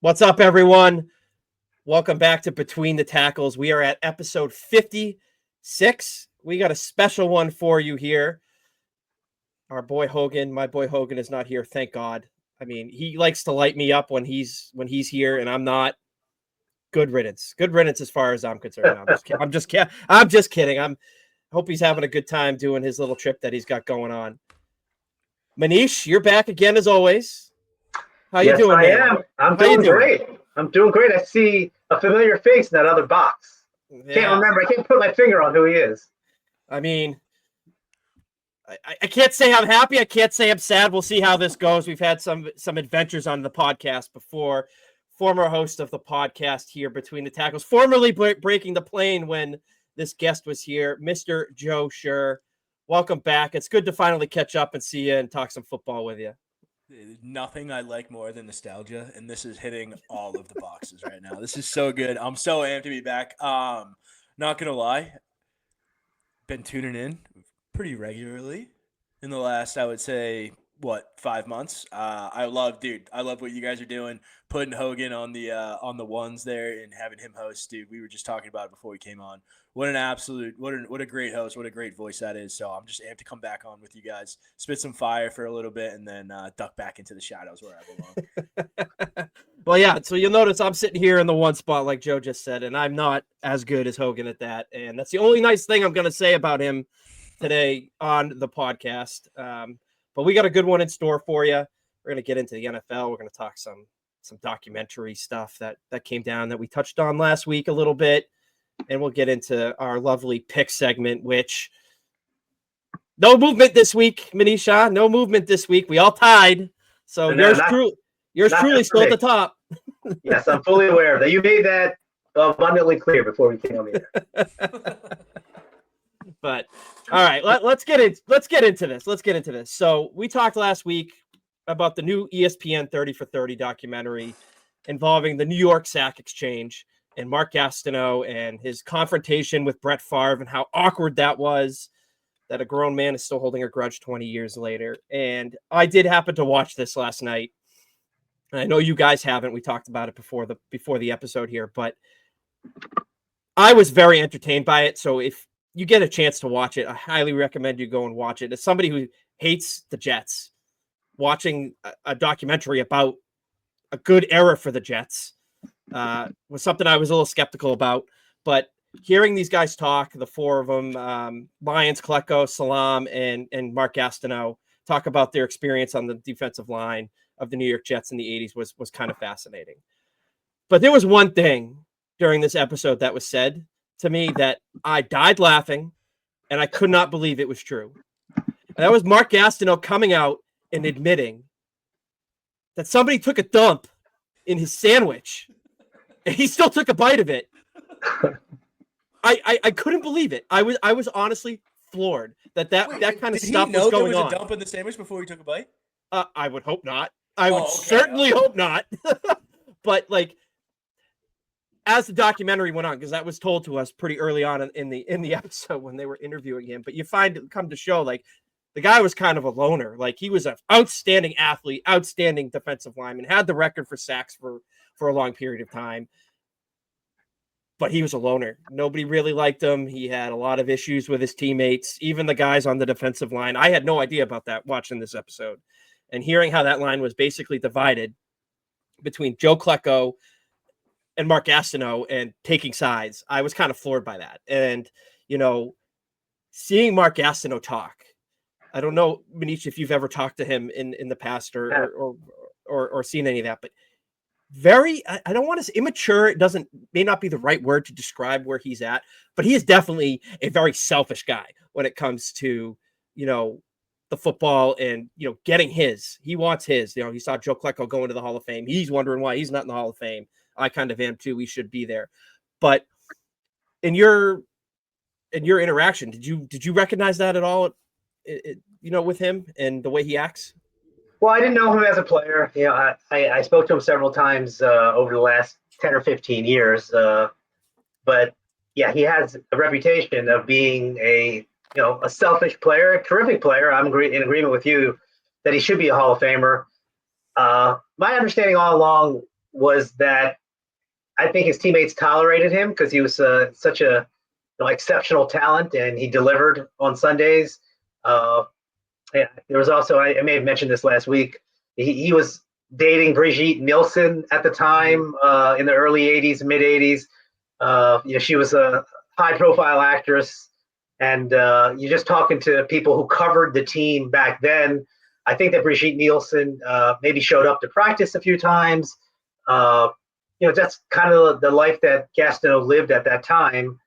What's up, everyone? Welcome back to Between the Tackles. We are at episode 56. We got a special one for you here. Our boy Hogan, my boy Hogan is not here, thank God. I mean, he likes to light me up when he's here, and I'm not. Good riddance. Good riddance as far as I'm concerned. I'm just kidding. I hope he's having a good time doing his little trip that he's got going on. Manish, you're back again as always. How you doing, man? Yes, I am. I'm doing great. I'm doing great. I see a familiar face in that other box. Yeah. Can't remember. I can't put my finger on who he is. I mean, I can't say I'm happy. I can't say I'm sad. We'll see how this goes. We've had some adventures on the podcast before. Former host of the podcast here, Between the Tackles, formerly breaking the plane when this guest was here, Mr. Joe Sher. Welcome back. It's good to finally catch up and see you and talk some football with you. There's nothing I like more than nostalgia, and this is hitting all of the boxes right now. This is so good. I'm so amped to be back. Not gonna lie, been tuning in pretty regularly in the last, I would say, 5 months. I love what you guys are doing, putting Hogan on the ones there and having him host. Dude, we were just talking about it before we came on. What a great host, what a great voice that is. So I'm just amped to come back on with you guys, spit some fire for a little bit, and then duck back into the shadows where I belong. Well, yeah, so you'll notice I'm sitting here in the one spot like Joe just said, and I'm not as good as Hogan at that. And that's the only nice thing I'm going to say about him today on the podcast. But we got a good one in store for you. We're going to get into the NFL. We're going to talk some documentary stuff that came down that we touched on last week a little bit. And we'll get into our lovely pick segment, which no movement this week, Manisha. No movement this week. We all tied. So yours truly still at the top. Yes, I'm fully aware of that. You made that abundantly clear before we came on here. But all right, let's get into this. So we talked last week about the new ESPN 30 for 30 documentary involving the New York Sack Exchange and Mark Gastineau and his confrontation with Brett Favre and how awkward that was, that a grown man is still holding a grudge 20 years later. And I did happen to watch this last night. And I know you guys haven't. We talked about it before the episode here, but I was very entertained by it. So if you get a chance to watch it, I highly recommend you go and watch it. As somebody who hates the Jets, watching a documentary about a good era for the Jets was something I was a little skeptical about. But hearing these guys talk, the four of them, Lyons, Klecko, Salam, and Mark Gastineau, talk about their experience on the defensive line of the New York Jets in the 80s was kind of fascinating. But there was one thing during this episode that was said to me that I died laughing, and I could not believe it was true. And that was Mark Gastineau coming out and admitting that somebody took a dump in his sandwich, and he still took a bite of it. I couldn't believe it. I was honestly floored that kind of stuff was going on. Did he know there was a dump in the sandwich before he took a bite? I would hope not. I would certainly hope not. But like, as the documentary went on, because that was told to us pretty early on in the episode when they were interviewing him, but you come to show like the guy was kind of a loner. Like, he was an outstanding athlete, outstanding defensive lineman, had the record for sacks for a long period of time, but he was a loner. Nobody really liked him. He had a lot of issues with his teammates, even the guys on the defensive line. I had no idea about that watching this episode and hearing how that line was basically divided between Joe Klecko and Mark Gastineau and taking sides. I was kind of floored by that. And, seeing Mark Gastineau talk, I don't know, Manish, if you've ever talked to him in the past or seen any of that, but very, I don't want to say immature. It may not be the right word to describe where he's at, but he is definitely a very selfish guy when it comes to, the football and, getting his. He wants his. He saw Joe Klecko go into the Hall of Fame. He's wondering why he's not in the Hall of Fame. I kind of am too. We should be there. But in your interaction, did you recognize that at all? With him and the way he acts? Well, I didn't know him as a player. I spoke to him several times over the last 10 or 15 years. But yeah, he has a reputation of being a selfish player, a terrific player. I'm in agreement with you that he should be a Hall of Famer. My understanding all along was that I think his teammates tolerated him because he was such a exceptional talent, and he delivered on Sundays. Yeah, there was also, I may have mentioned this last week, he was dating Brigitte Nielsen at the time in the early 80s, mid 80s. She was a high profile actress, and you're just talking to people who covered the team back then. I think that Brigitte Nielsen maybe showed up to practice a few times. That's kind of the life that Gastineau lived at that time.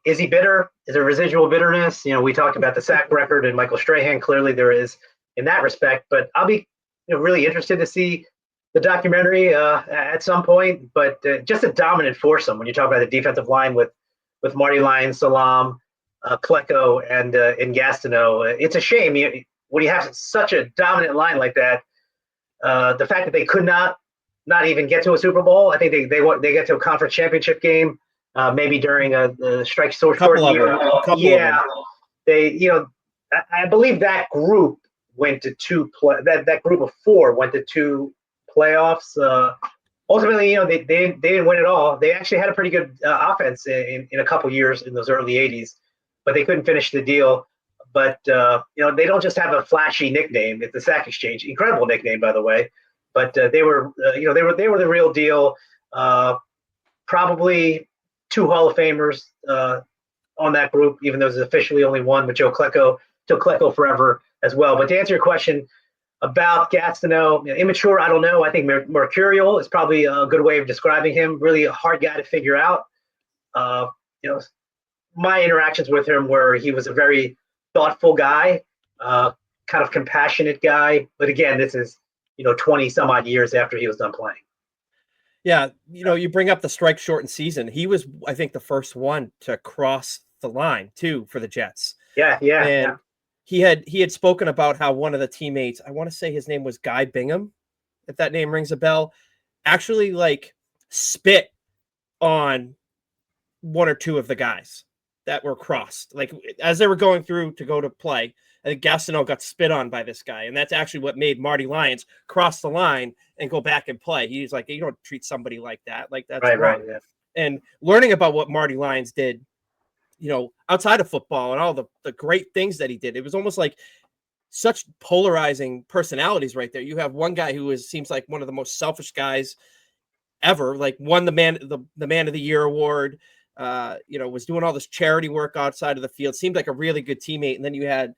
Is he bitter? Is there residual bitterness? We talked about the sack record and Michael Strahan. Clearly, there is in that respect. But I'll be really interested to see the documentary at some point. But just a dominant foursome when you talk about the defensive line with Marty Lyons, Salam, Klecko, and Gastineau. It's a shame when you have such a dominant line like that. The fact that they could not even get to a Super Bowl. I think they get to a conference championship game. Maybe during a strike short year. Yeah, they I believe that group went to that group of four went to two playoffs. Ultimately, they didn't win it all. They actually had a pretty good offense in a couple years in those early 80s, but they couldn't finish the deal. But they don't just have a flashy nickname. It's the Sack Exchange, incredible nickname, by the way. But they were the real deal. Probably two Hall of Famers on that group, even though there's officially only one, with Joe Klecko forever as well. But to answer your question about Gastineau, immature, I don't know. I think mercurial is probably a good way of describing him. Really a hard guy to figure out. My interactions with him were he was a very thoughtful guy, kind of compassionate guy. But again, this is 20 some odd years after he was done playing. Yeah, you bring up the strike shortened season. He was, I think, the first one to cross the line too for the Jets. Yeah. And he had spoken about how one of the teammates, I want to say his name was Guy Bingham, if that name rings a bell, actually spit on one or two of the guys that were crossed, as they were going through to go to play. I think Gastineau got spit on by this guy, and that's actually what made Marty Lyons cross the line and go back and play. He's like, you don't treat somebody like that. That's wrong. Right, yeah. And learning about what Marty Lyons did, outside of football and all the great things that he did, it was almost like such polarizing personalities right there. You have one guy who seems like one of the most selfish guys ever, won the man of the year award, was doing all this charity work outside of the field, seemed like a really good teammate. And then you had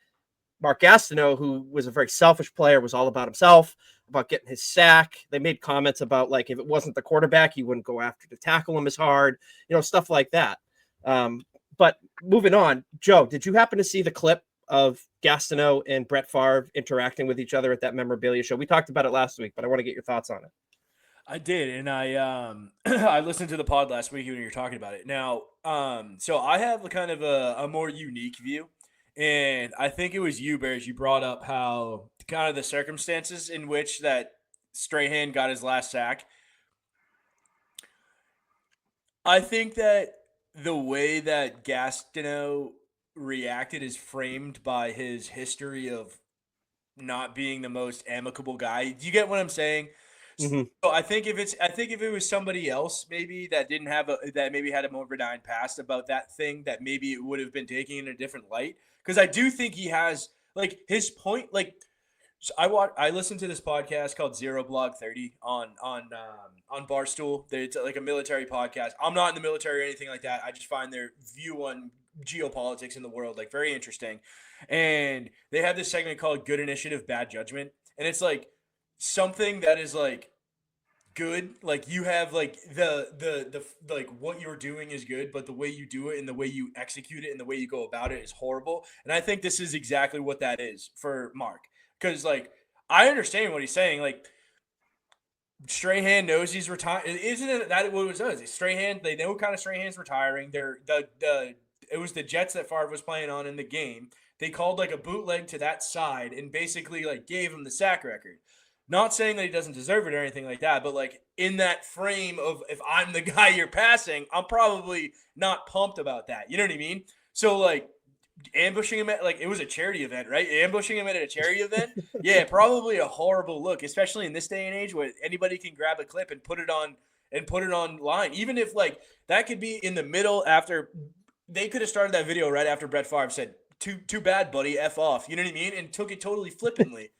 Mark Gastineau, who was a very selfish player, was all about himself, about getting his sack. They made comments about if it wasn't the quarterback, he wouldn't go after to tackle him as hard, stuff like that. But moving on, Joe, did you happen to see the clip of Gastineau and Brett Favre interacting with each other at that memorabilia show? We talked about it last week, but I want to get your thoughts on it. I did, and I I listened to the pod last week when you were talking about it. Now, so I have kind of a more unique view. And I think it was you, Bears, you brought up how kind of the circumstances in which that Strahan got his last sack. I think that the way that Gastineau reacted is framed by his history of not being the most amicable guy. Do you get what I'm saying? Mm-hmm. So I think if it was somebody else maybe that didn't have that maybe had a more benign past about that thing, that maybe it would have been taken in a different light. Because I do think he has his point. So I listened to this podcast called Zero Blog 30 on Barstool. It's like a military podcast. I'm not in the military or anything like that. I just find their view on geopolitics in the world very interesting. And they have this segment called Good Initiative, Bad Judgment, and it's something that is good. You have the what you're doing is good, but the way you do it and the way you execute it and the way you go about it is horrible. And I think this is exactly what that is for Mark. Because I understand what he's saying. Strahan knows he's retired. Isn't it that what it was? Strahan, they know kind of Strahan's retiring. It was the Jets that Favre was playing on in the game. They called a bootleg to that side and basically gave him the sack record. Not saying that he doesn't deserve it or anything like that, but in that frame of if I'm the guy you're passing, I'm probably not pumped about that. You know what I mean? So ambushing him at, like, it was a charity event, right? Ambushing him at a charity event. Yeah, probably a horrible look, especially in this day and age where anybody can grab a clip and put it online. Even if, like, that could be in the middle after they could have started that video right after Brett Favre said, too bad, buddy, F off. You know what I mean? And took it totally flippantly.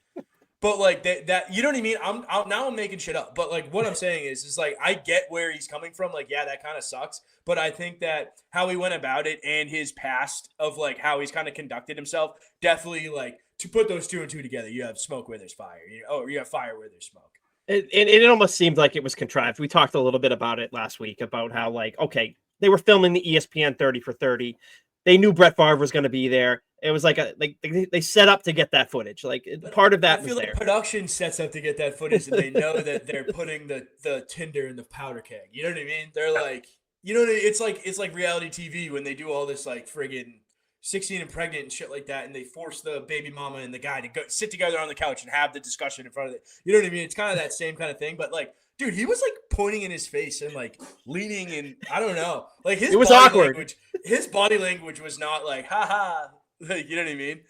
But like that, you know what I mean? I'm making shit up. But like what I'm saying is like I get where he's coming from. Like, yeah, that kind of sucks. But I think that how he went about it and his past of like how he's kind of conducted himself, definitely, like, to put those two and two together, you have smoke where there's fire. You have fire where there's smoke. It almost seemed like it was contrived. We talked a little bit about it last week about how, like, okay, they were filming the ESPN 30 for 30. They knew Brett Favre was going to be there. It was like they set up to get that footage. Like, part of that was there. Like production sets up to get that footage, and they know that they're putting the tinder in the powder keg. You know what I mean? They're like, you know what I mean? It's like reality TV when they do all this like friggin' 16 and pregnant and shit like that, and they force the baby mama and the guy to go sit together on the couch and have the discussion in front of it. You know what I mean? It's kind of that same kind of thing, but like, dude, he was like pointing in his face and like leaning in. I don't know. Like it was awkward. His body language was not like, haha. Like, you know what I mean?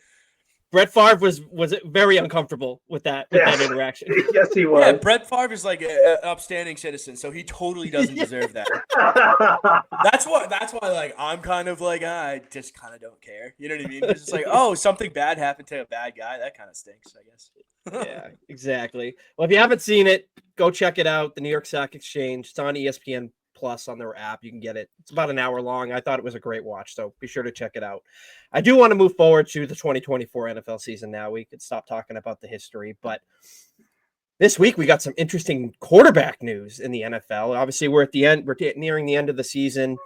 Brett Favre was very uncomfortable with that interaction. Yes, he was. Yeah, Brett Favre is like an upstanding citizen, so he totally doesn't deserve that. That's why like I'm kind of like, I just kind of don't care. You know what I mean? It's just like, oh, something bad happened to a bad guy. That kind of stinks, I guess. Yeah, exactly. Well, if you haven't seen it, go check it out. The New York Stock Exchange. It's on ESPN Plus on their app. You can get it. It's about an hour long. I thought it was a great watch, so be sure to check it out. I do want to move forward to the 2024 NFL season now. We could stop talking about the history, but this week we got some interesting quarterback news in the NFL. Obviously, we're at the end. We're nearing the end of the season.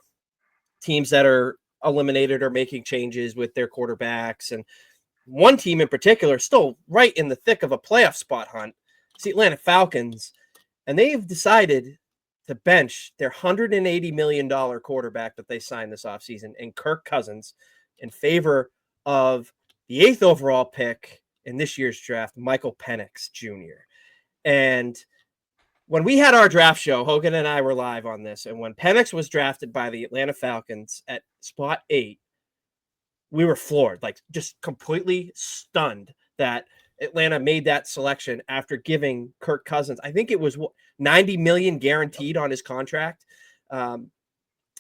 Teams that are eliminated are making changes with their quarterbacks, and one team in particular still right in the thick of a playoff spot hunt. It's the Atlanta Falcons, and they've decided to bench their $180 million quarterback that they signed this offseason and Kirk Cousins in favor of the 8th overall pick in this year's draft, Michael Penix Jr. And when we had our draft show, Hogan and I were live on this, and when Penix was drafted by the Atlanta Falcons at spot 8, we were floored, like just completely stunned that Atlanta made that selection after giving Kirk Cousins, I think it was $90 million guaranteed on his contract.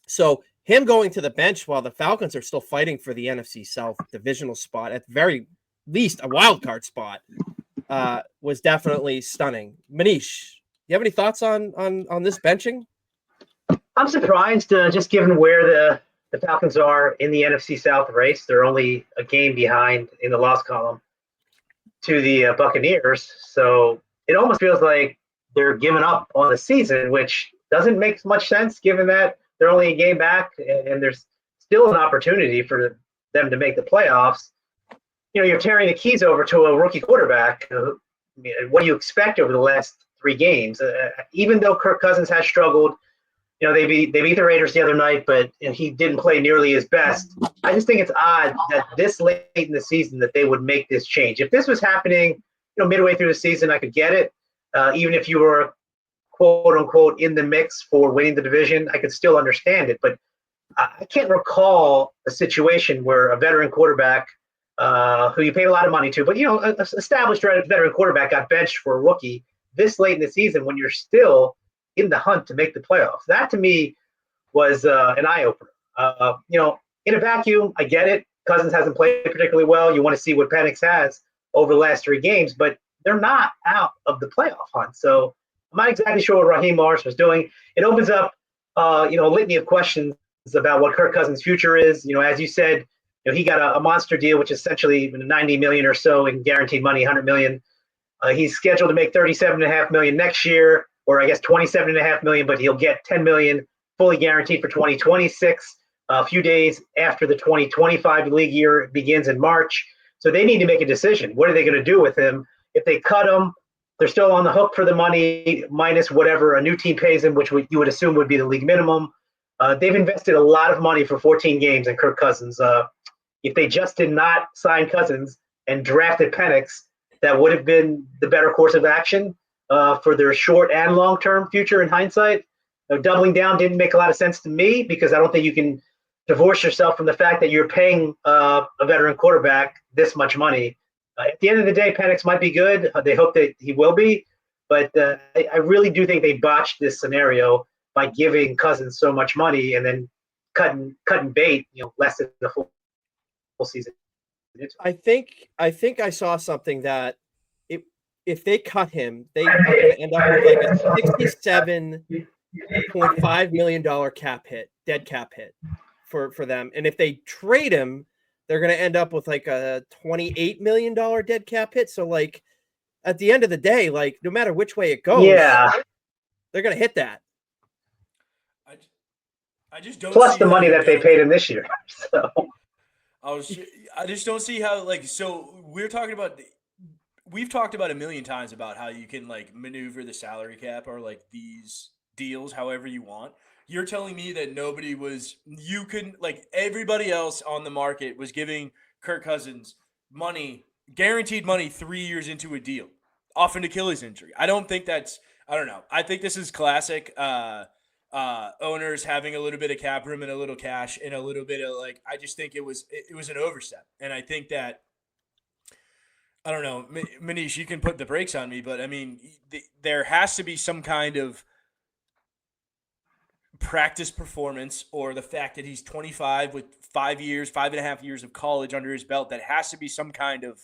So him going to the bench while the Falcons are still fighting for the NFC South divisional spot, at the very least a wild card spot, was definitely stunning. Manish, you have any thoughts on this benching? I'm surprised, just given where the Falcons are in the NFC South race. They're only a game behind in the loss column to the Buccaneers. So it almost feels like they're giving up on the season, which doesn't make much sense given that they're only a game back and there's still an opportunity for them to make the playoffs. You know, you're tearing the keys over to a rookie quarterback. What do you expect over the last 3 games? Even though Kirk Cousins has struggled, you know, they beat the Raiders the other night, but he didn't play nearly his best. I just think it's odd that this late in the season that they would make this change. If this was happening, you know, midway through the season, I could get it. Even if you were, quote unquote, in the mix for winning the division, I could still understand it. But I can't recall a situation where a veteran quarterback, who you paid a lot of money to, but, you know, an established veteran quarterback got benched for a rookie this late in the season when you're still in the hunt to make the playoffs. That to me was an eye-opener. You know, in a vacuum, I get it. Cousins hasn't played particularly well. You want to see what Penix has over the last 3 games, but they're not out of the playoff hunt. So I'm not exactly sure what Raheem Morris was doing. It opens up, you know, a litany of questions about what Kirk Cousins' future is. You know, as you said, you know, he got a monster deal, which is essentially $90 million or so in guaranteed money, $100 million. He's scheduled to make $37.5 million next year, or I guess $27.5 million, but he'll get $10 million fully guaranteed for 2026, a few days after the 2025 league year begins in March. So they need to make a decision. What are they going to do with him? If they cut him, they're still on the hook for the money minus whatever a new team pays him, which you would assume would be the league minimum. They've invested a lot of money for 14 games in Kirk Cousins. If they just did not sign Cousins and drafted Penix, that would have been the better course of action for their short and long-term future in hindsight. Doubling down didn't make a lot of sense to me because I don't think you can divorce yourself from the fact that you're paying a veteran quarterback this much money. At the end of the day, Penix might be good. They hope that he will be, but I really do think they botched this scenario by giving Cousins so much money and then cutting bait, less than the full season. I think I saw something that if they cut him, they are going to end up with like a $67.5 million dead cap hit for them. And if they trade him, they're going to end up with like a $28 million dead cap hit. So like at the end of the day, like no matter which way it goes, they're going to hit that. I just don't. Plus the money that they paid him this year. So I just don't see how, like, so we've talked about a million times about how you can like maneuver the salary cap or like these deals however you want. You're telling me that everybody else on the market was giving Kirk Cousins guaranteed money 3 years into a deal off an Achilles injury. I don't know. I think this is classic owners having a little bit of cap room and a little cash and a little bit of like, I just think it was an overstep. And I think that, I don't know, Manish, you can put the brakes on me, but I mean, there has to be some kind of practice performance or the fact that he's 25 with 5.5 years of college under his belt. That has to be some kind of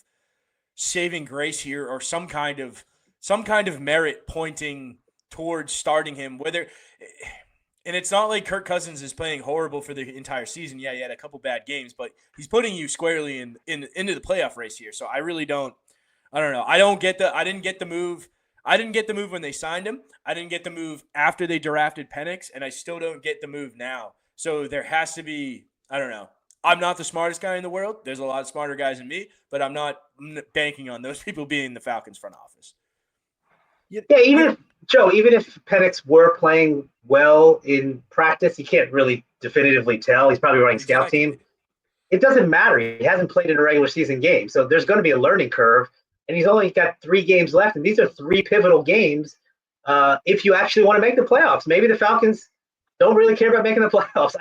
saving grace here or some kind of merit pointing towards starting him, and it's not like Kirk Cousins is playing horrible for the entire season. Yeah, he had a couple bad games, but he's putting you squarely into the playoff race here. So I really don't know. I didn't get the move. I didn't get the move when they signed him. I didn't get the move after they drafted Penix, and I still don't get the move now. So there has to be, I don't know. I'm not the smartest guy in the world. There's a lot of smarter guys than me, but I'm not banking on those people being the Falcons front office. Yeah, even if Penix were playing well in practice, you can't really definitively tell. He's probably running scout team. It doesn't matter. He hasn't played in a regular season game, so there's going to be a learning curve. And he's only got 3 games left, and these are 3 pivotal games. If you actually want to make the playoffs, maybe the Falcons don't really care about making the playoffs.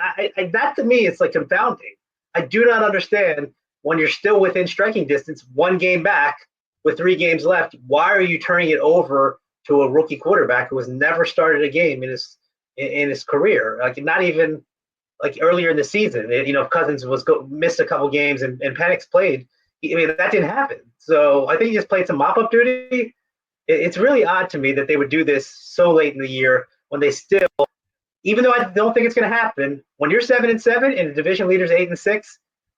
That to me, it's like confounding. I do not understand when you're still within striking distance, 1 game back with 3 games left. Why are you turning it over to a rookie quarterback who has never started a game in his career? Like not even like earlier in the season. If Cousins missed a couple games and Penix played, that didn't happen. So I think he just played some mop-up duty. It's really odd to me that they would do this so late in the year when they still, even though I don't think it's going to happen, when you're 7-7 and the division leader's 8-6,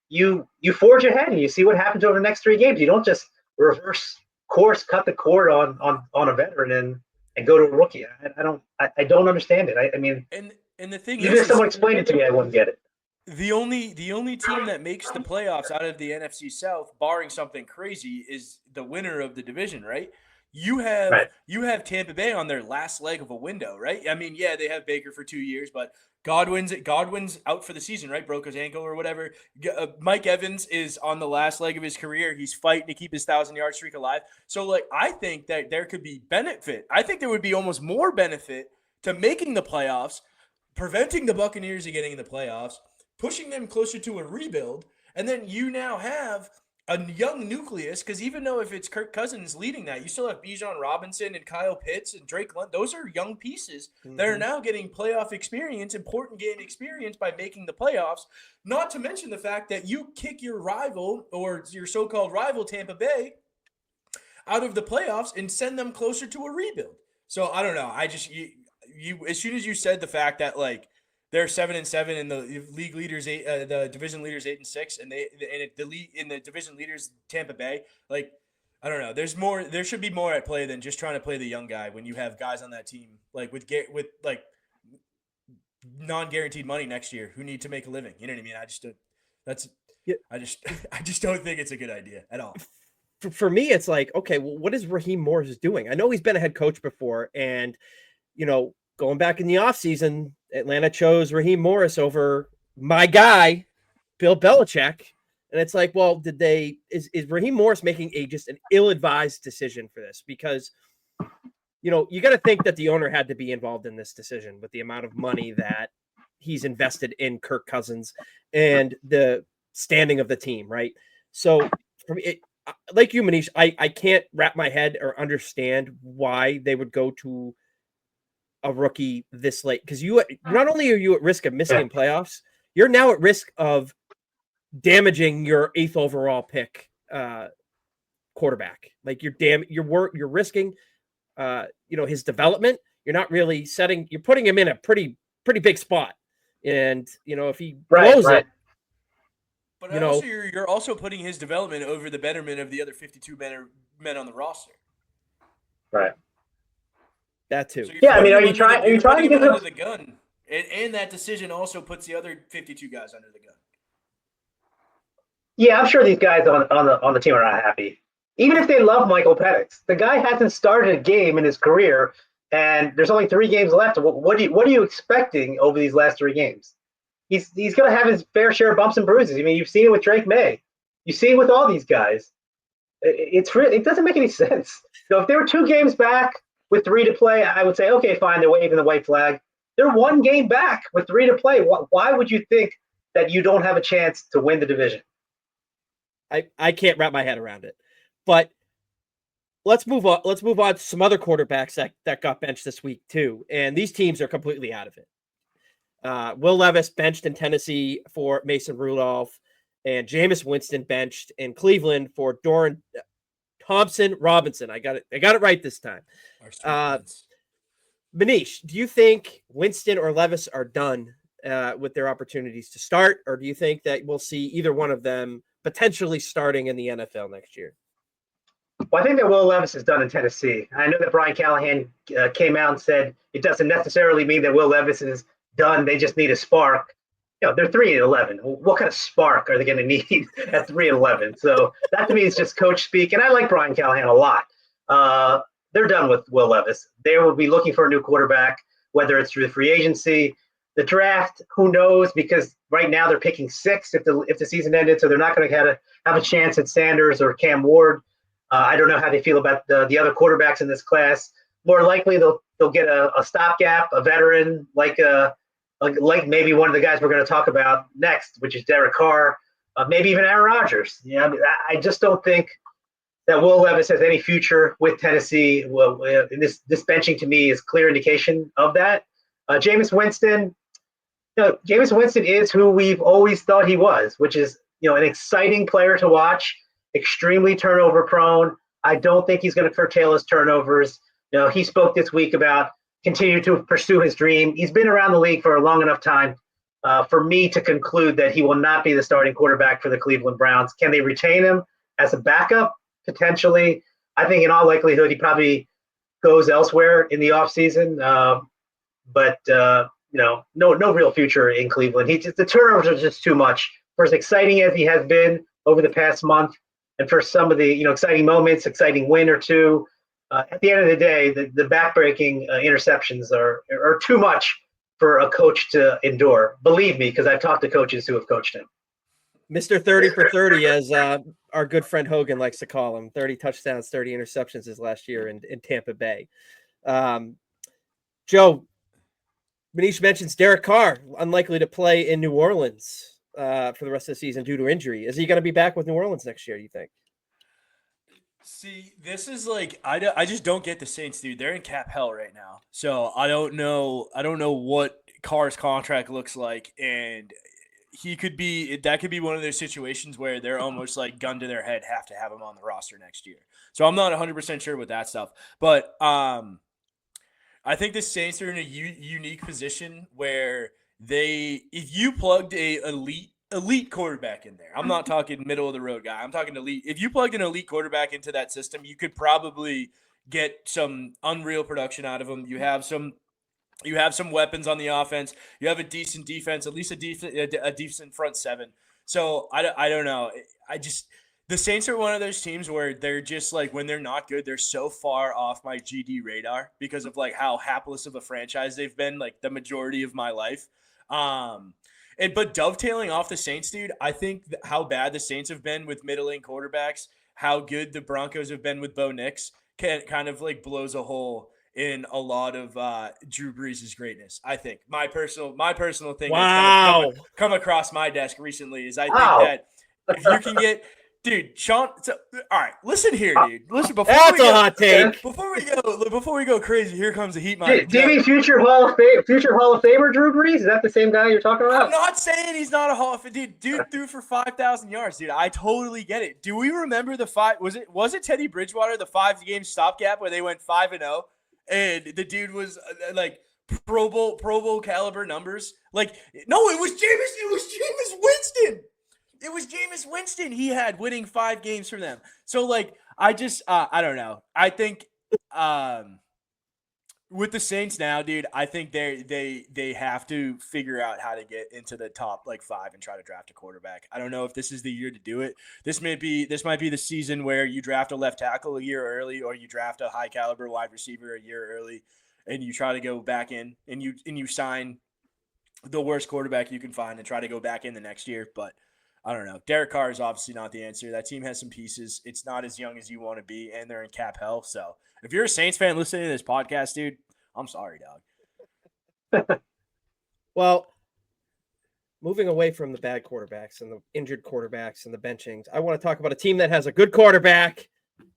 you forge ahead and you see what happens over the next 3 games. You don't just reverse course, cut the cord on a veteran and go to a rookie. I don't understand it. I mean, and the thing even if someone explained it to me, I wouldn't get it. The only team that makes the playoffs out of the NFC South, barring something crazy, is the winner of the division, right? You have Tampa Bay on their last leg of a window, right? I mean, yeah, they have Baker for 2 years, but Godwin's out for the season, right? Broke his ankle or whatever. Mike Evans is on the last leg of his career. He's fighting to keep his 1,000-yard streak alive. So, like, I think that there could be benefit. I think there would be almost more benefit to making the playoffs, preventing the Buccaneers of getting in the playoffs, pushing them closer to a rebuild, and then you now have a young nucleus, because even though if it's Kirk Cousins leading that, you still have Bijan Robinson and Kyle Pitts and Drake London. Those are young pieces that are now getting playoff experience, important game experience by making the playoffs, not to mention the fact that you kick your rival or your so-called rival Tampa Bay out of the playoffs and send them closer to a rebuild. So I don't know. I just you as soon as you said the fact that like they're 7-7 and the league leaders the division leaders 8-6 and the division leaders Tampa Bay, like I don't know. There should be more at play than just trying to play the young guy when you have guys on that team like with like non-guaranteed money next year who need to make a living. You know what I mean? I just don't think it's a good idea at all. For me, it's like, okay, well, what is Raheem Morris doing? I know he's been a head coach before, and going back in the offseason, Atlanta chose Raheem Morris over my guy, Bill Belichick. And it's like, well, is Raheem Morris making just an ill-advised decision for this? Because, you got to think that the owner had to be involved in this decision with the amount of money that he's invested in Kirk Cousins and the standing of the team, right? So from it, like you, Manish, I can't wrap my head or understand why they would go to a rookie this late, because you not only are you at risk of missing in playoffs, you're now at risk of damaging your 8th overall pick quarterback. Like you're risking his development. You're not really you're putting him in a pretty big spot. And if he blows it, but also you're also putting his development over the betterment of the other 52 men on the roster. Right. That too. So are you trying to get under the gun? And that decision also puts the other 52 guys under the gun. Yeah, I'm sure these guys on the team are not happy. Even if they love Michael Penix, the guy hasn't started a game in his career, and there's only 3 games left. What are you expecting over these last 3 games? He's going to have his fair share of bumps and bruises. I mean, you've seen it with Drake May. You've seen it with all these guys. It doesn't make any sense. So if they were 2 games back with 3 to play, I would say, okay, fine, they're waving the white flag. They're 1 game back with 3 to play. Why would you think that you don't have a chance to win the division? I can't wrap my head around it. But let's move on. Let's move on to some other quarterbacks that got benched this week too. And these teams are completely out of it. Will Levis benched in Tennessee for Mason Rudolph, and Jameis Winston benched in Cleveland for Doran Thompson Robinson. I got it right this time. Manish, do you think Winston or Levis are done with their opportunities to start, or do you think that we'll see either one of them potentially starting in the NFL next year? Well, I think that Will Levis is done in Tennessee. I know that Brian Callahan came out and said it doesn't necessarily mean that Will Levis is done. They just need a spark. They're 3-11. What kind of spark are they going to need at 3-11? So that to me is just coach speak. And I like Brian Callahan a lot. They're done with Will Levis. They will be looking for a new quarterback, whether it's through the free agency, the draft. Who knows? Because right now they're picking 6 if the season ended, so they're not going to have a chance at Sanders or Cam Ward. I don't know how they feel about the other quarterbacks in this class. More likely, they'll get a stopgap, a veteran like maybe one of the guys we're going to talk about next, which is Derek Carr, maybe even Aaron Rodgers. I just don't think that Will Levis has any future with Tennessee. Well, this benching to me is clear indication of that. Jameis Winston, Jameis Winston is who we've always thought he was, which is an exciting player to watch. Extremely turnover prone. I don't think he's going to curtail his turnovers. He spoke this week about continue to pursue his dream. He's been around the league for a long enough time for me to conclude that he will not be the starting quarterback for the Cleveland Browns. Can they retain him as a backup? Potentially. I think in all likelihood he probably goes elsewhere in the offseason. But no real future in Cleveland. The turnovers are just too much. For as exciting as he has been over the past month, and for some of the exciting moments, exciting win or two, at the end of the day, the backbreaking interceptions are too much for a coach to endure. Believe me, because I've talked to coaches who have coached him. Mr. 30 for 30, as our good friend Hogan likes to call him. 30 touchdowns, 30 interceptions his last year in Tampa Bay. Joe, Manish mentions Derek Carr, unlikely to play in New Orleans for the rest of the season due to injury. Is he going to be back with New Orleans next year, you think? See, this is I just don't get the Saints, dude. They're in cap hell right now. So I don't know what Carr's contract looks like, and that could be one of those situations where they're almost like gun to their head, have to have him on the roster next year. So I'm not 100% sure with that stuff. But I think the Saints are in a unique position where if you plugged a elite quarterback in there, I'm not talking middle of the road guy, I'm talking elite. If you plugged an elite quarterback into that system, you could probably get some unreal production out of him. You have some weapons on the offense. You have a decent defense, at least a decent front seven. So I don't know. The Saints are one of those teams where they're just like, when they're not good, they're so far off my GD radar because of like how hapless of a franchise they've been like the majority of my life. But dovetailing off the Saints, dude, I think how bad the Saints have been with middling quarterbacks, how good the Broncos have been with Bo Nix, kind of like blows a hole in a lot of Drew Brees' greatness. I think my personal thing Wow. that's come across my desk recently is I think Wow. that if you can get dude, Sean. All right, listen here, dude. Listen before That's we a go, hot take. before we go crazy. Here comes the heat mic. Do you mean future Hall of Famer Drew Brees? Is that the same guy you're talking I'm about? not saying he's not a Hall of Fame dude. Dude threw for 5,000 yards, dude. I totally get it. Do we remember the five? Was it Teddy Bridgewater, the 5-game stopgap where they went 5-0, and the dude was like Pro Bowl caliber numbers? Like, no, it was Jameis Winston. It was Jameis Winston. He had winning 5 games for them. So like, I just I don't know. I think with the Saints now, dude, I think they have to figure out how to get into the top like 5 and try to draft a quarterback. I don't know if this is the year to do it. This might be the season where you draft a left tackle a year early, or you draft a high caliber wide receiver a year early, and you try to go back in and you sign the worst quarterback you can find and try to go back in the next year. But I don't know. Derek Carr is obviously not the answer. That team has some pieces. It's not as young as you want to be, and they're in cap hell. So if you're a Saints fan listening to this podcast, dude, I'm sorry, dog. Well, moving away from the bad quarterbacks and the injured quarterbacks and the benchings, I want to talk about a team that has a good quarterback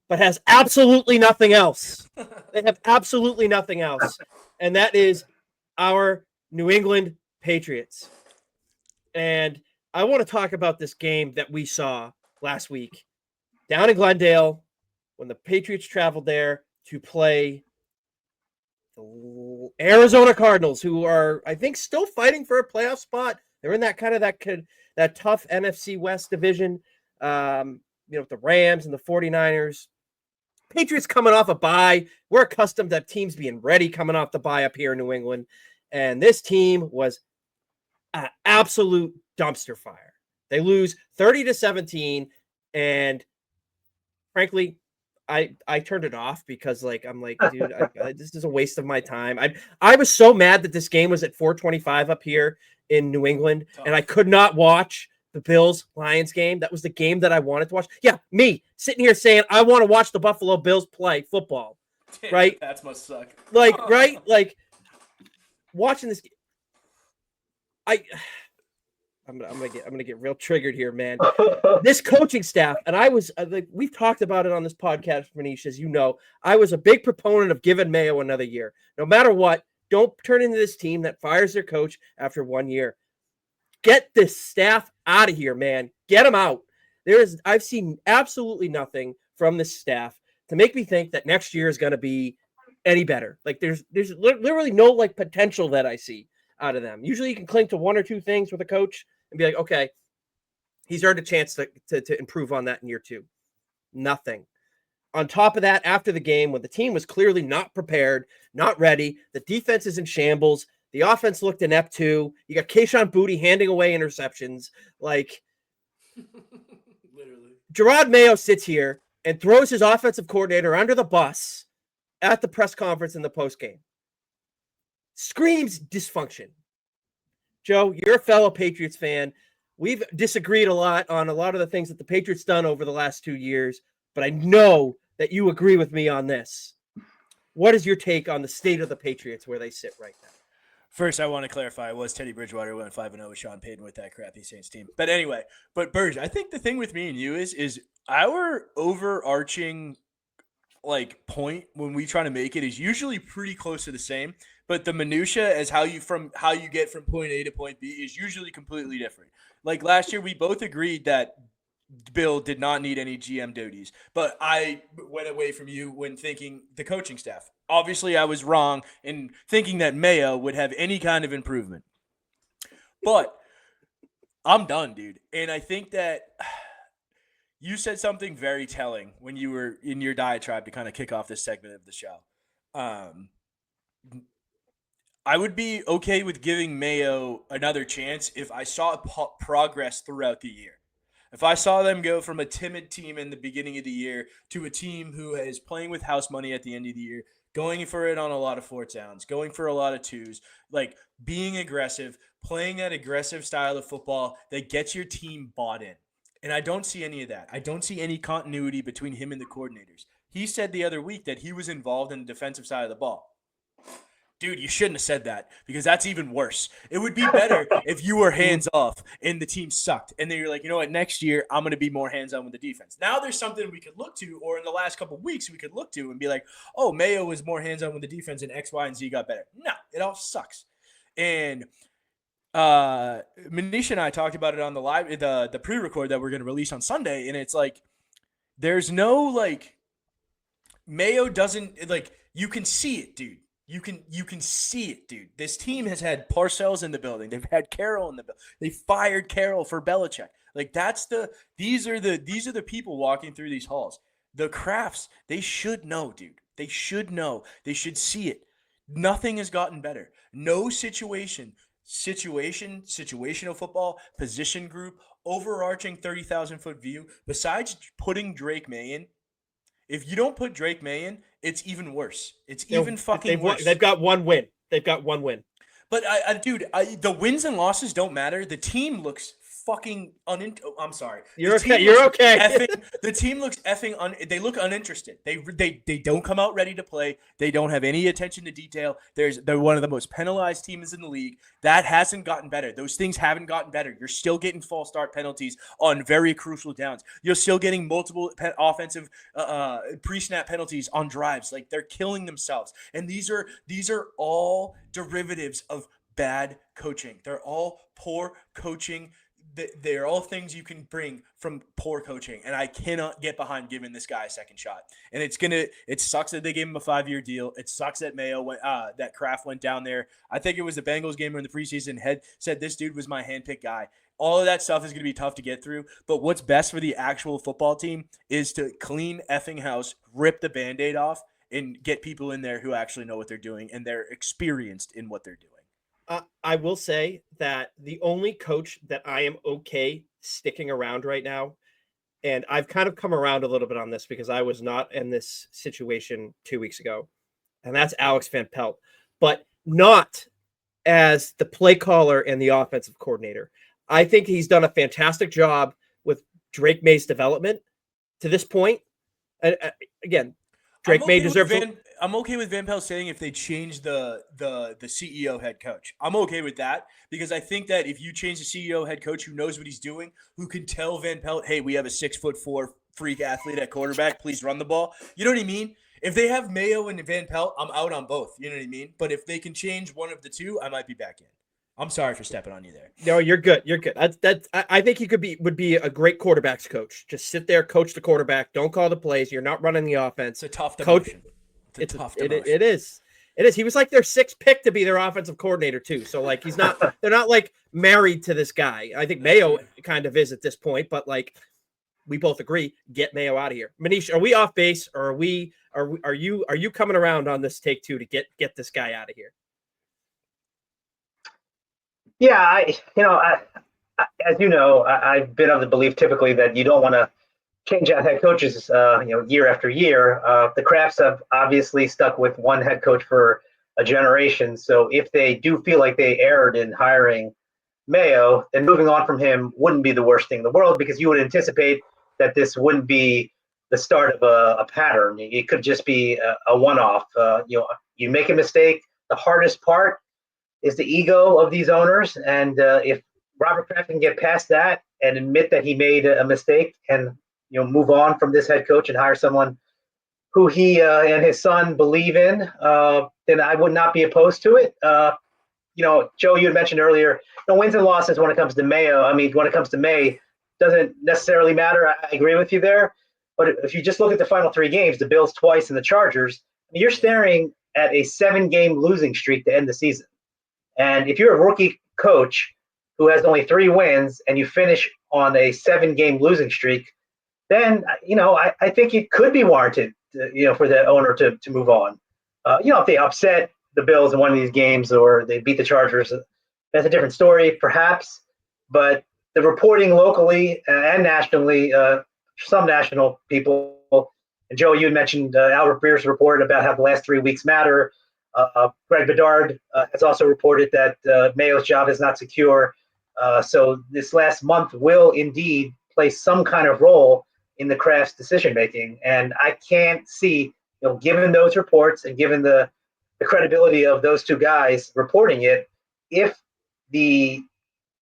but has absolutely nothing else. They have absolutely nothing else, and that is our New England Patriots. And I want to talk about this game that we saw last week down in Glendale when the Patriots traveled there to play the Arizona Cardinals, who are, I think, still fighting for a playoff spot. They're in that kind of that tough NFC West division, with the Rams and the 49ers. Patriots coming off a bye. We're accustomed to teams being ready coming off the bye up here in New England. And this team was an absolute dumpster fire. They lose 30-17, and frankly, I turned it off because I'm like, dude, this is a waste of my time. I was so mad that this game was at 4:25 up here in New England, and I could not watch the Bills-Lions game. That was the game that I wanted to watch. Yeah, me sitting here saying I want to watch the Buffalo Bills play football. Damn, right? That must suck. Right? Watching this, I'm gonna get real triggered here, man. This coaching staff, and I was we've talked about it on this podcast, Manish, as you know. I was a big proponent of giving Mayo another year. No matter what, don't turn into this team that fires their coach after 1 year. Get this staff out of here, man. Get them out. I've seen absolutely nothing from this staff to make me think that next year is going to be any better. There's literally no potential that I see out of them. Usually you can cling to one or two things with a coach and be like, okay, he's earned a chance to improve on that in year 2. Nothing. On top of that, after the game, when the team was clearly not prepared, not ready, the defense is in shambles, the offense looked inept too. You got Kayshon Boutte handing away interceptions. Literally. Gerard Mayo sits here and throws his offensive coordinator under the bus at the press conference in the postgame. Screams dysfunction. Joe, you're a fellow Patriots fan. We've disagreed a lot on a lot of the things that the Patriots done over the last 2 years, but I know that you agree with me on this. What is your take on the state of the Patriots where they sit right now? First, I want to clarify, it was Teddy Bridgewater who went 5-0 with Sean Payton with that crappy Saints team. But anyway, Burge, I think the thing with me and you is our overarching point when we try to make it is usually pretty close to the same, but the minutia as how you get from point A to point B is usually completely different. Like last year, we both agreed that Bill did not need any GM duties, but I went away from you when thinking the coaching staff. Obviously, I was wrong in thinking that Mayo would have any kind of improvement. But I'm done, dude. And I think that you said something very telling when you were in your diatribe to kind of kick off this segment of the show. I would be okay with giving Mayo another chance if I saw progress throughout the year. If I saw them go from a timid team in the beginning of the year to a team who is playing with house money at the end of the year, going for it on a lot of 4th downs, going for a lot of 2s, being aggressive, playing that aggressive style of football that gets your team bought in. And I don't see any of that. I don't see any continuity between him and the coordinators. He said the other week that he was involved in the defensive side of the ball. Dude, you shouldn't have said that because that's even worse. It would be better if you were hands off and the team sucked. And then you're like, you know what, next year I'm going to be more hands on with the defense. Now there's something we could look to, or in the last couple of weeks we could look to and be like, oh, Mayo was more hands on with the defense and X, Y, and Z got better. No, it all sucks. And Manish and I talked about it on the live, the pre-record that we're going to release on Sunday. And it's like, there's no like, Mayo doesn't like, you can see it, dude. You can see it, dude. This team has had Parcells in the building. They've had Carroll in the building. They fired Carroll for Belichick. Like these are the people walking through these halls. The Crafts, they should know, dude. They should know. They should see it. Nothing has gotten better. No situational football, position group, overarching 30,000-foot view. Besides putting Drake May in, if you don't put Drake May in, it's even worse. It's even fucking worse. They've got one win. But dude, the wins and losses don't matter. The team looks fucking I'm sorry. You're okay. The team looks they look uninterested. They don't come out ready to play. They don't have any attention to detail. They're one of the most penalized teams in the league. That hasn't gotten better. Those things haven't gotten better. You're still getting false start penalties on very crucial downs. You're still getting multiple offensive pre-snap penalties on drives. Like, they're killing themselves. And these are all derivatives of bad coaching. They're all poor coaching. They're all things you can bring from poor coaching, and I cannot get behind giving this guy a second shot. And it sucks that they gave him a 5-year deal. It sucks that that Kraft went down there. I think it was the Bengals game in the preseason. Said this dude was my handpicked guy. All of that stuff is going to be tough to get through. But what's best for the actual football team is to clean effing house, rip the Band-Aid off, and get people in there who actually know what they're doing and they're experienced in what they're doing. I will say that the only coach that I am okay sticking around right now, and I've kind of come around a little bit on this because I was not in this situation 2 weeks ago, and that's Alex Van Pelt, but not as the play caller and the offensive coordinator. I think he's done a fantastic job with Drake May's development to this point. And again, Drake May deserves. I'm okay with Van Pelt saying if they change the CEO head coach. I'm okay with that because I think that if you change the CEO head coach who knows what he's doing, who can tell Van Pelt, hey, we have a 6'4" freak athlete at quarterback, please run the ball. You know what I mean? If they have Mayo and Van Pelt, I'm out on both. You know what I mean? But if they can change one of the two, I might be back in. I'm sorry for stepping on you there. No, you're good. You're good. I think he would be a great quarterbacks coach. Just sit there, coach the quarterback. Don't call the plays. You're not running the offense. It's a tough demotion. It is. He was like their 6th pick to be their offensive coordinator too. So like they're not like married to this guy. I think Mayo kind of is at this point, but like we both agree, get Mayo out of here. Manish, are we off base or are you coming around on this take two to get this guy out of here? Yeah, as you know, I've been of the belief typically that you don't want to change out head coaches, year after year. The Crafts have obviously stuck with one head coach for a generation. So if they do feel like they erred in hiring Mayo, then moving on from him wouldn't be the worst thing in the world because you would anticipate that this wouldn't be the start of a pattern. It could just be a one-off. You make a mistake. The hardest part is the ego of these owners. And if Robert Kraft can get past that and admit that he made a mistake and move on from this head coach and hire someone who he and his son believe in, then I would not be opposed to it. Joe, you had mentioned earlier, wins and losses when it comes to Mayo. When it comes to May, doesn't necessarily matter. I agree with you there. But if you just look at the final 3 games, the Bills twice and the Chargers, you're staring at a 7-game losing streak to end the season. And if you're a rookie coach who has only 3 wins and you finish on a 7-game losing streak, then, I think it could be warranted, for the owner to move on. If they upset the Bills in one of these games or they beat the Chargers, that's a different story, perhaps. But the reporting locally and nationally, some national people, and Joe, you had mentioned Albert Breer's report about how the last 3 weeks matter. Greg Bedard has also reported that Mayo's job is not secure. So this last month will indeed play some kind of role in the Kraft's decision making, and I can't see, given those reports and given the credibility of those two guys reporting it, if the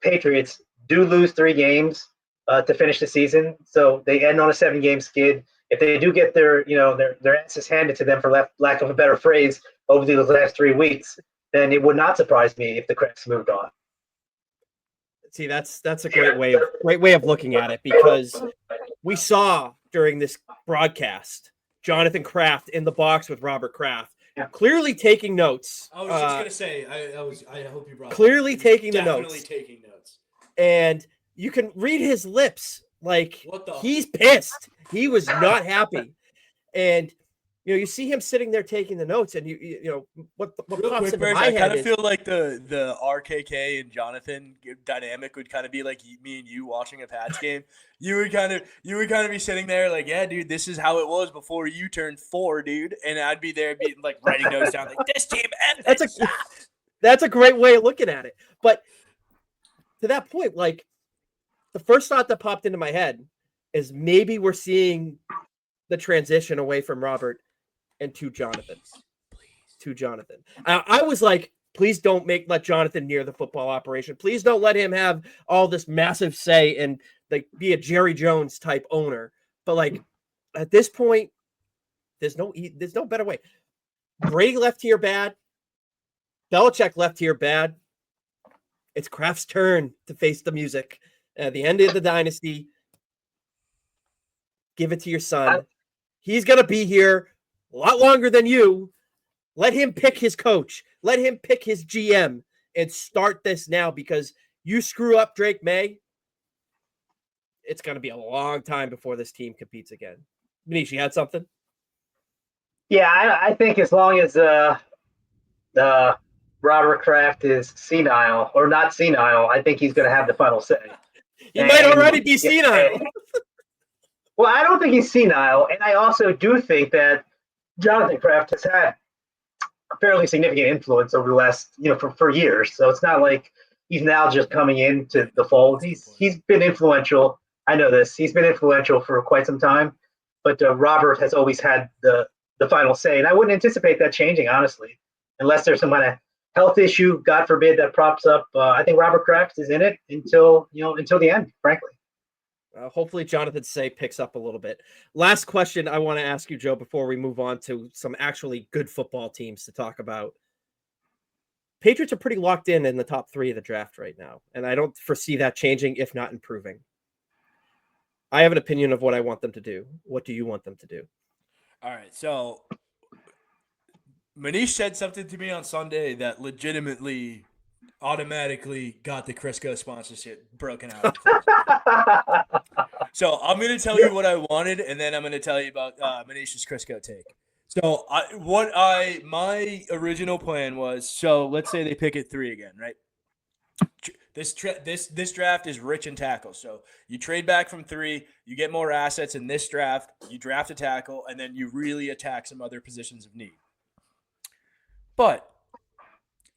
Patriots do lose 3 games to finish the season, so they end on a 7-game skid. If they do get their asses handed to them, for lack of a better phrase, over these last 3 weeks, then it would not surprise me if the Crafts moved on. See, that's a great way of looking at it, because we saw during this broadcast Jonathan Kraft in the box with Robert Kraft, clearly taking notes. I was just gonna say, I hope you brought clearly that. taking the Definitely notes. taking notes. And you can read his lips, like he's pissed. He was not happy. And you see him sitting there taking the notes, and what pops into my head I kind of is, feel like the RKK and Jonathan dynamic would kind of be like me and you watching a Pats game. You would kind of be sitting there like, yeah, dude, this is how it was before you turned 4, dude, and I'd be there like writing notes down like, this team that's a great way of looking at it. But to that point, like, the first thought that popped into my head is maybe we're seeing the transition away from Robert and to Jonathan. I was like, please don't let Jonathan near the football operation. Please don't let him have all this massive say and like be a Jerry Jones type owner. But like at this point, there's no better way. Brady left here bad. Belichick left here bad. It's Kraft's turn to face the music at the end of the dynasty. Give it to your son. He's going to be here a lot longer than you. Let him pick his coach. Let him pick his GM and start this now, because you screw up Drake May, it's going to be a long time before this team competes again. Manish, you had something? Yeah, I think as long as Robert Kraft is senile or not senile, I think he's going to have the final say. He might already be senile. Well, I don't think he's senile, and I also do think that Jonathan Kraft has had a fairly significant influence over the last, for years. So it's not like he's now just coming into the fold. He's been influential. I know this. He's been influential for quite some time, but Robert has always had the final say, and I wouldn't anticipate that changing, honestly, unless there's some kind of health issue, God forbid, that props up. I think Robert Kraft is in it until the end, frankly. Hopefully Jonathan's say picks up a little bit. Last question I want to ask you, Joe, before we move on to some actually good football teams to talk about. Patriots are pretty locked in the top 3 of the draft right now, and I don't foresee that changing, if not improving. I have an opinion of what I want them to do. What do you want them to do? All right, so Manish said something to me on Sunday that legitimately automatically got the Crisco sponsorship broken out. So I'm going to tell you what I wanted, and then I'm going to tell you about Manish's Crisco take. So my original plan was, so let's say they pick at 3 again, right? This draft is rich in tackles. So you trade back from 3, you get more assets in this draft, you draft a tackle, and then you really attack some other positions of need. But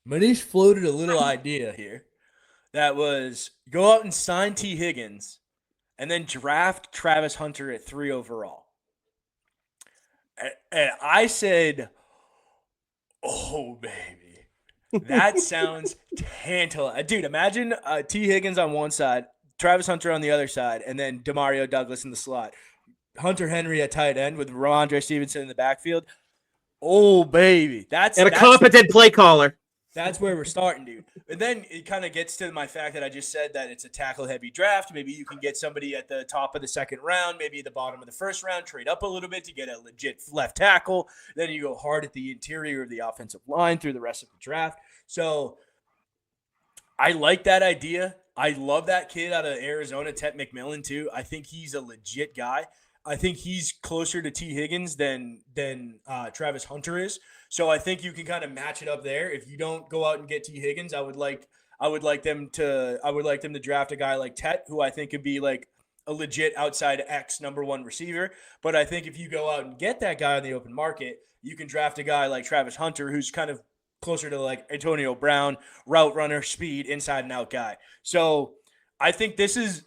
Manish floated a little idea here that was go out and sign T. Higgins and then draft Travis Hunter at 3 overall. And I said, oh, baby, that sounds tantalizing. Dude, imagine T. Higgins on one side, Travis Hunter on the other side, and then Demario Douglas in the slot. Hunter Henry at tight end with Ramondre Stevenson in the backfield. Oh, baby. That's competent play caller. That's where we're starting, dude. And then it kind of gets to my fact that I just said that it's a tackle-heavy draft. Maybe you can get somebody at the top of the second round, maybe the bottom of the first round, trade up a little bit to get a legit left tackle. Then you go hard at the interior of the offensive line through the rest of the draft. So I like that idea. I love that kid out of Arizona, Tet McMillan, too. I think he's a legit guy. I think he's closer to T. Higgins than Travis Hunter is. So I think you can kind of match it up there. If you don't go out and get T. Higgins, I would like them to draft a guy like Tet, who I think could be like a legit outside X number 1 receiver. But I think if you go out and get that guy on the open market, you can draft a guy like Travis Hunter, who's kind of closer to like Antonio Brown, route runner, speed, inside and out guy. So I think this is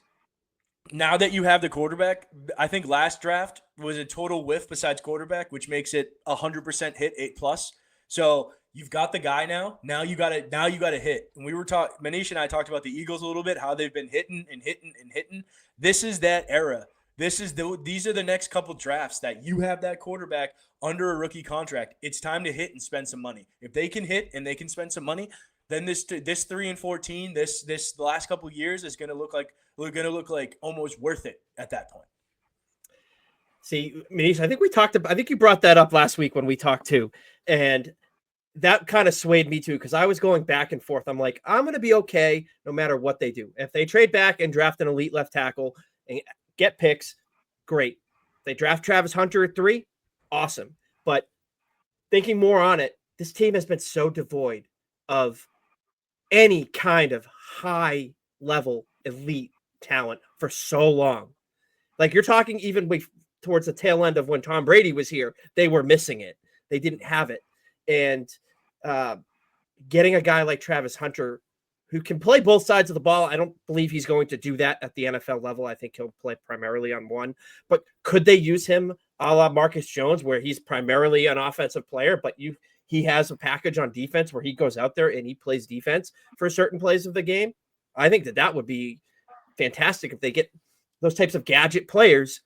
now that you have the quarterback, I think last draft was a total whiff besides quarterback, which makes it 100% hit 8+. So you've got the guy now. Now you got to hit. And we were talking. Manish and I talked about the Eagles a little bit, how they've been hitting and hitting and hitting. This is that era. These are the next couple drafts that you have that quarterback under a rookie contract. It's time to hit and spend some money. If they can hit and they can spend some money, then this 3-14, the last couple of years is going to look like almost worth it at that point. See, Manish, I think you brought that up last week when we talked too, and that kind of swayed me too, because I was going back and forth. I'm like, I'm going to be okay no matter what they do. If they trade back and draft an elite left tackle and get picks, great. If they draft Travis Hunter at 3, awesome. But thinking more on it, this team has been so devoid of any kind of high level elite talent for so long. Like, you're talking even towards the tail end of when Tom Brady was here, they were missing it. They didn't have it. And getting a guy like Travis Hunter who can play both sides of the ball, I don't believe he's going to do that at the NFL level. I think he'll play primarily on one. But could they use him a la Marcus Jones, where he's primarily an offensive player, but he has a package on defense where he goes out there and he plays defense for certain plays of the game? I think that would be fantastic if they get those types of gadget players.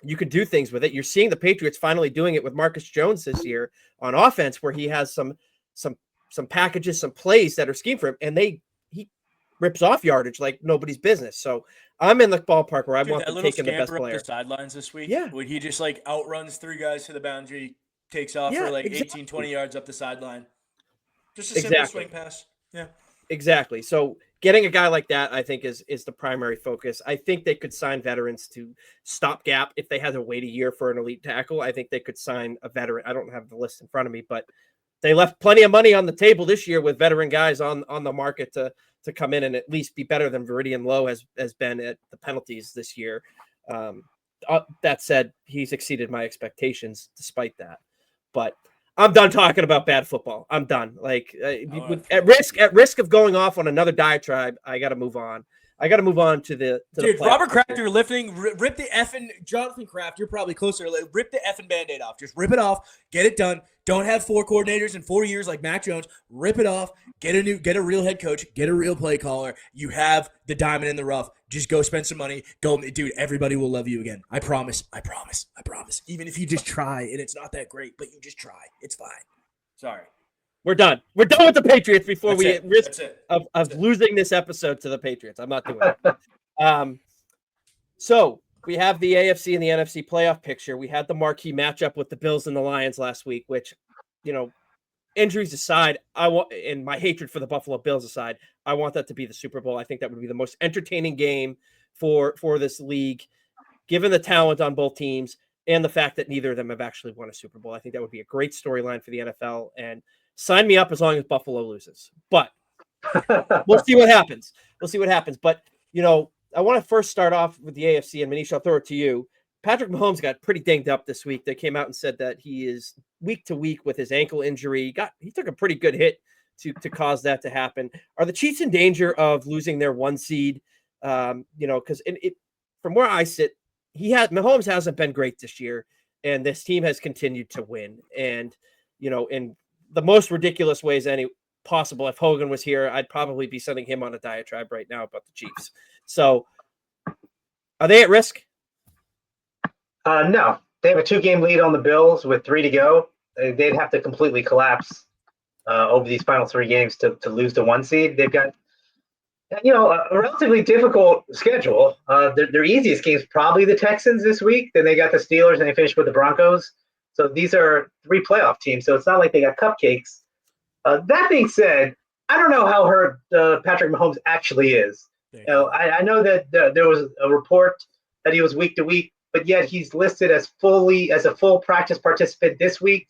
You could do things with it. You're seeing the Patriots finally doing it with Marcus Jones this year on offense, where he has some packages, some plays that are schemed for him, and he rips off yardage like nobody's business. So I'm in the ballpark where I want them taking the best player. The sidelines this week, yeah, when he just like outruns 3 guys to the boundary, takes off for like 18, 20 yards up the sideline. Just a simple swing pass. Yeah. Exactly. So getting a guy like that, I think, is the primary focus. I think they could sign veterans to stopgap. If they had to wait a year for an elite tackle, I think they could sign a veteran. I don't have the list in front of me, but they left plenty of money on the table this year with veteran guys on the market to come in and at least be better than Viridian Lowe has been at the penalties this year. That said, he's exceeded my expectations despite that. But I'm done talking about bad football. I'm done. Like, at risk of going off on another diatribe, I got to move on. I got to move on to the dude. Robert Kraft, you're lifting. Rip the effing Jonathan Kraft. You're probably closer. Rip the effing Band-Aid off. Just rip it off. Get it done. Don't have 4 coordinators in 4 years like Mac Jones. Rip it off. Get a real head coach. Get a real play caller. You have the diamond in the rough. Just go spend some money. Go, dude. Everybody will love you again. I promise. I promise. I promise. Even if you just try and it's not that great, but you just try. It's fine. Sorry. We're done. We're done with the Patriots before we risk of losing this episode to the Patriots. I'm not doing it. So we have the AFC and the NFC playoff picture. We had the marquee matchup with the Bills and the Lions last week, which, injuries aside, and my hatred for the Buffalo Bills aside, I want that to be the Super Bowl. I think that would be the most entertaining game for this league, given the talent on both teams and the fact that neither of them have actually won a Super Bowl. I think that would be a great storyline for the NFL, and sign me up as long as Buffalo loses. But we'll see what happens. But, I want to first start off with the AFC, and Manish, I'll throw it to you. Patrick Mahomes got pretty dinged up this week. They came out and said that he is week to week with his ankle injury. He took a pretty good hit to cause that to happen. Are the Chiefs in danger of losing their 1 seed? Because from where I sit, Mahomes hasn't been great this year, and this team has continued to win. And, in the most ridiculous ways possible. If Hogan was here, I'd probably be sending him on a diatribe right now about the Chiefs. So are they at risk? No, they have a 2-game lead on the Bills with 3 to go. They'd have to completely collapse over these final 3 games to lose the 1 seed. They've got, a relatively difficult schedule. Their easiest game is probably the Texans this week. Then they got the Steelers and they finish with the Broncos. So these are 3 playoff teams. So it's not like they got cupcakes. That being said, I don't know how hurt Patrick Mahomes actually is. I know that there was a report that he was week to week, but yet he's listed as a full practice participant this week.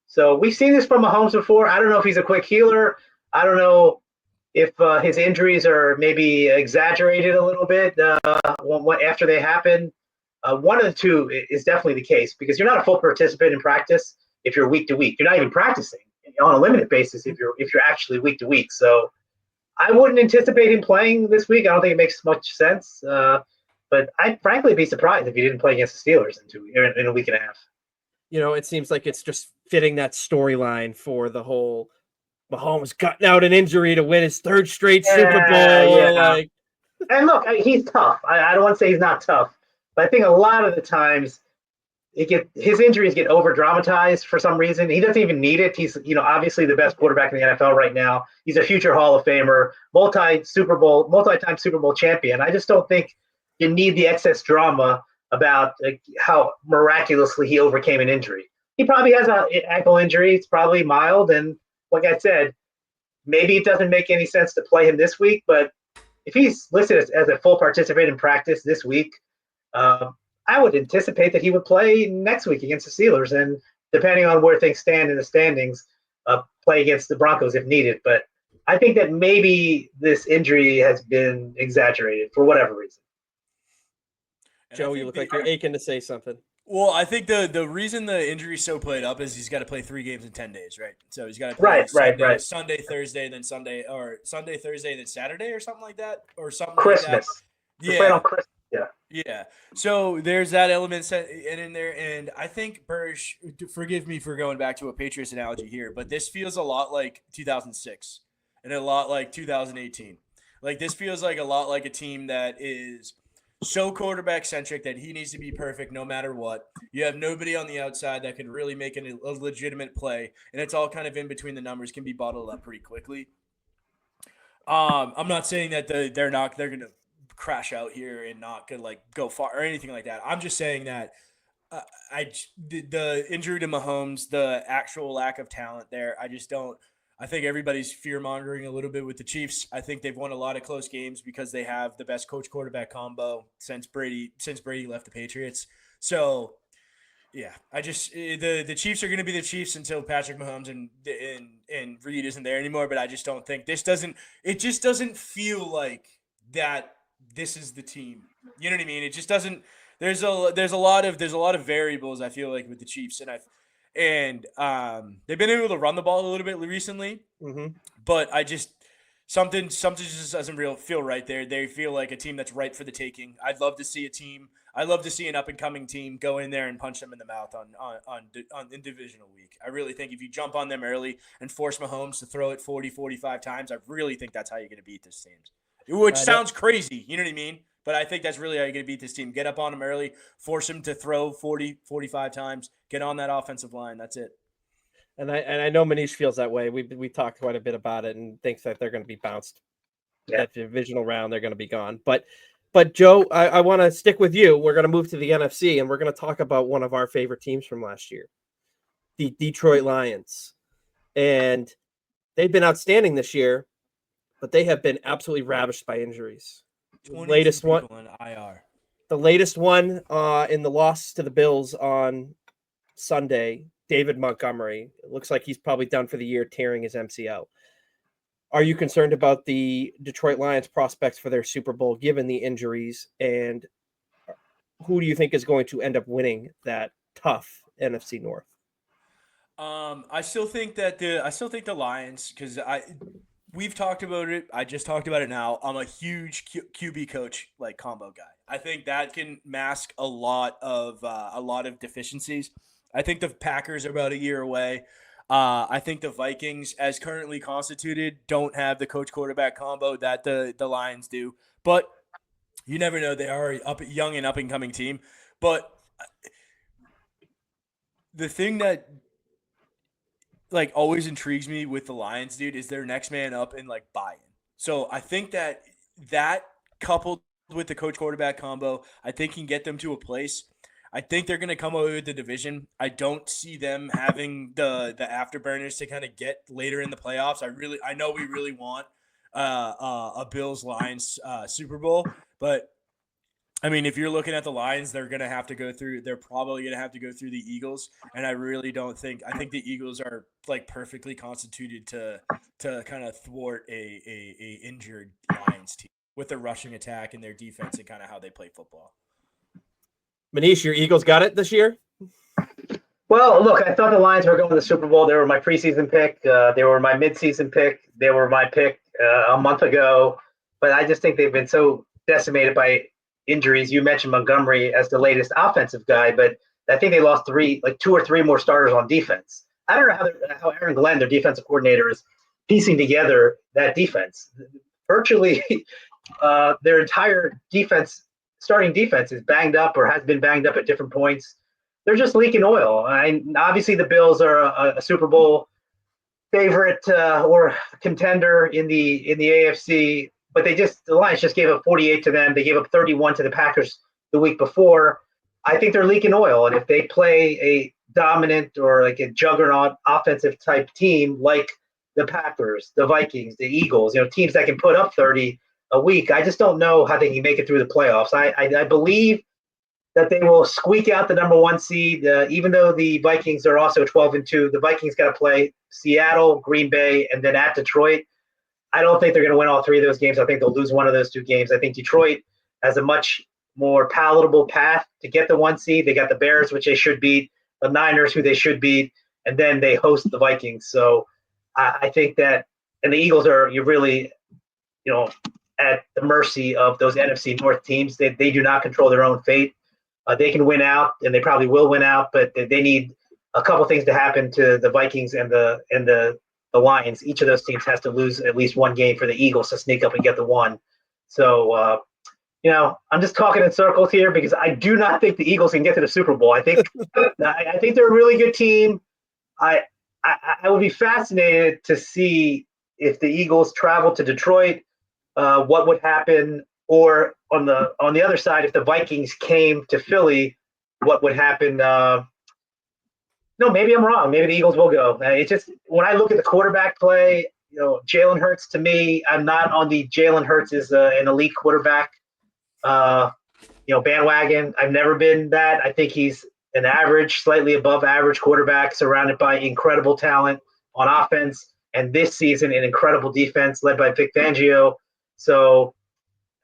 So we've seen this from Mahomes before. I don't know if he's a quick healer. I don't know if his injuries are maybe exaggerated a little bit after they happen. One of the two is definitely the case, because you're not a full participant in practice if you're week to week. You're not even practicing on a limited basis if you're actually week to week. So I wouldn't anticipate him playing this week. I don't think it makes much sense. But I'd frankly be surprised if he didn't play against the Steelers in a week and a half. It seems like it's just fitting that storyline for the whole Mahomes cutting out an injury to win his third straight Super Bowl. Yeah. And look, he's tough. I don't want to say he's not tough, but I think a lot of the times his injuries get over dramatized for some reason. He doesn't even need it. He's obviously the best quarterback in the NFL right now. He's a future Hall of Famer, multi-time Super Bowl champion. I just don't think you need the excess drama about how miraculously he overcame an injury. He probably has an ankle injury. It's probably mild, and like I said, maybe it doesn't make any sense to play him this week. But if he's listed as a full participant in practice this week, I would anticipate that he would play next week against the Steelers, and depending on where things stand in the standings, play against the Broncos if needed. But I think that maybe this injury has been exaggerated for whatever reason. Joe, you look like you're aching to say something. Well, I think the reason the injury's so played up is he's got to play 3 games in 10 days, right? So he's got to play Sunday, Thursday, then Sunday, Thursday, then Saturday, or something like that, or something Christmas. like that. Yeah. On Christmas. Yeah. So there's that element in there, and I think Burg, forgive me for going back to a Patriots analogy here, but this feels a lot like 2006 and a lot like 2018. Like this feels like a lot like a team that is so quarterback centric that he needs to be perfect no matter what. You have nobody on the outside that can really make a legitimate play, and it's all kind of in between the numbers, can be bottled up pretty quickly. I'm not saying that they're going to crash out here and not gonna go far or anything like that. I'm just saying that the injury to Mahomes, the actual lack of talent there, I think everybody's fear mongering a little bit with the Chiefs. I think they've won a lot of close games because they have the best coach quarterback combo since Brady left the Patriots. So yeah, the Chiefs are going to be the Chiefs until Patrick Mahomes and Reed isn't there anymore. But I just don't think it just doesn't feel like that. This is the team. You know what I mean? It just doesn't. There's a lot of variables, I feel like, with the Chiefs, and they've been able to run the ball a little bit recently. Mm-hmm. But something just doesn't feel right there. They feel like a team that's ripe for the taking. I'd love to see an up and coming team go in there and punch them in the mouth in divisional week. I really think if you jump on them early and force Mahomes to throw it 40-45 times, I really think that's how you're going to beat this team. Which sounds crazy, you know what I mean? But I think that's really how you're going to beat this team. Get up on them early, force them to throw 40-45 times, get on that offensive line. That's it. And I know Manish feels that way. We talked quite a bit about it and thinks that they're going to be bounced. Yeah. That divisional round, they're going to be gone. But Joe, I want to stick with you. We're going to move to the NFC, and we're going to talk about one of our favorite teams from last year, the Detroit Lions. And they've been outstanding this year, but they have been absolutely ravished by injuries. The latest one in IR. The latest one in the loss to the Bills on Sunday, David Montgomery. It looks like he's probably done for the year, tearing his MCL. Are you concerned about the Detroit Lions prospects for their Super Bowl given the injuries, and who do you think is going to end up winning that tough NFC North? I still think the Lions, because we've talked about it. I just talked about it now. I'm a huge QB coach combo guy. I think that can mask a lot of deficiencies. I think the Packers are about a year away. I think the Vikings, as currently constituted, don't have the coach quarterback combo that the Lions do. But you never know. They are a young and up and coming team. But the thing that always intrigues me with the Lions, dude, is their next man up and buy-in. So I think that coupled with the coach quarterback combo, I think can get them to a place. I think they're going to come away with the division. I don't see them having the afterburners to kind of get later in the playoffs. I know we really want a Bills Lions Super Bowl, but I mean, if you're looking at the Lions, they're probably going to have to go through the Eagles. And I really don't think, I think the Eagles are perfectly constituted to kind of thwart a injured Lions team with their rushing attack and their defense and kind of how they play football. Manish, your Eagles got it this year? Well, look, I thought the Lions were going to the Super Bowl. They were my preseason pick. They were my midseason pick. They were my pick a month ago. But I just think they've been so decimated by injuries. You mentioned Montgomery as the latest offensive guy, but I think they lost two or three more starters on defense. I don't know how Aaron Glenn, their defensive coordinator, is piecing together that defense. Virtually their entire starting defense is banged up or has been banged up at different points. They're just leaking oil. And obviously the Bills are a Super Bowl favorite or contender in the AFC, but the Lions just gave up 48 to them. They gave up 31 to the Packers the week before. I think they're leaking oil, and if they play a dominant or like a juggernaut offensive type team like the Packers, the Vikings, the Eagles, teams that can put up 30 a week, I just don't know how they can make it through the playoffs. I believe that they will squeak out the number one seed, even though the Vikings are also 12-2. The Vikings got to play Seattle, Green Bay, and then at Detroit. I don't think they're going to win all three of those games. I think they'll lose one of those two games. I think Detroit has a much more palatable path to get the one seed. They got the Bears, which they should beat, the Niners, who they should beat, and then they host the Vikings. So I think that, and the Eagles you're really, at the mercy of those NFC North teams. They do not control their own fate. They can win out, and they probably will win out, but they need a couple things to happen to the Vikings and the Lions. Each of those teams has to lose at least one game for the Eagles to sneak up and get the one. So, I'm just talking in circles here because I do not think the Eagles can get to the Super Bowl. I think they're a really good team. I would be fascinated to see if the Eagles travel to Detroit, what would happen, or on the other side, if the Vikings came to Philly, what would happen? No, maybe I'm wrong. Maybe the Eagles will go. It's just when I look at the quarterback play, Jalen Hurts, to me, I'm not on the Jalen Hurts is an elite quarterback, bandwagon. I've never been that. I think he's an average, slightly above average quarterback surrounded by incredible talent on offense, and this season an incredible defense led by Vic Fangio. So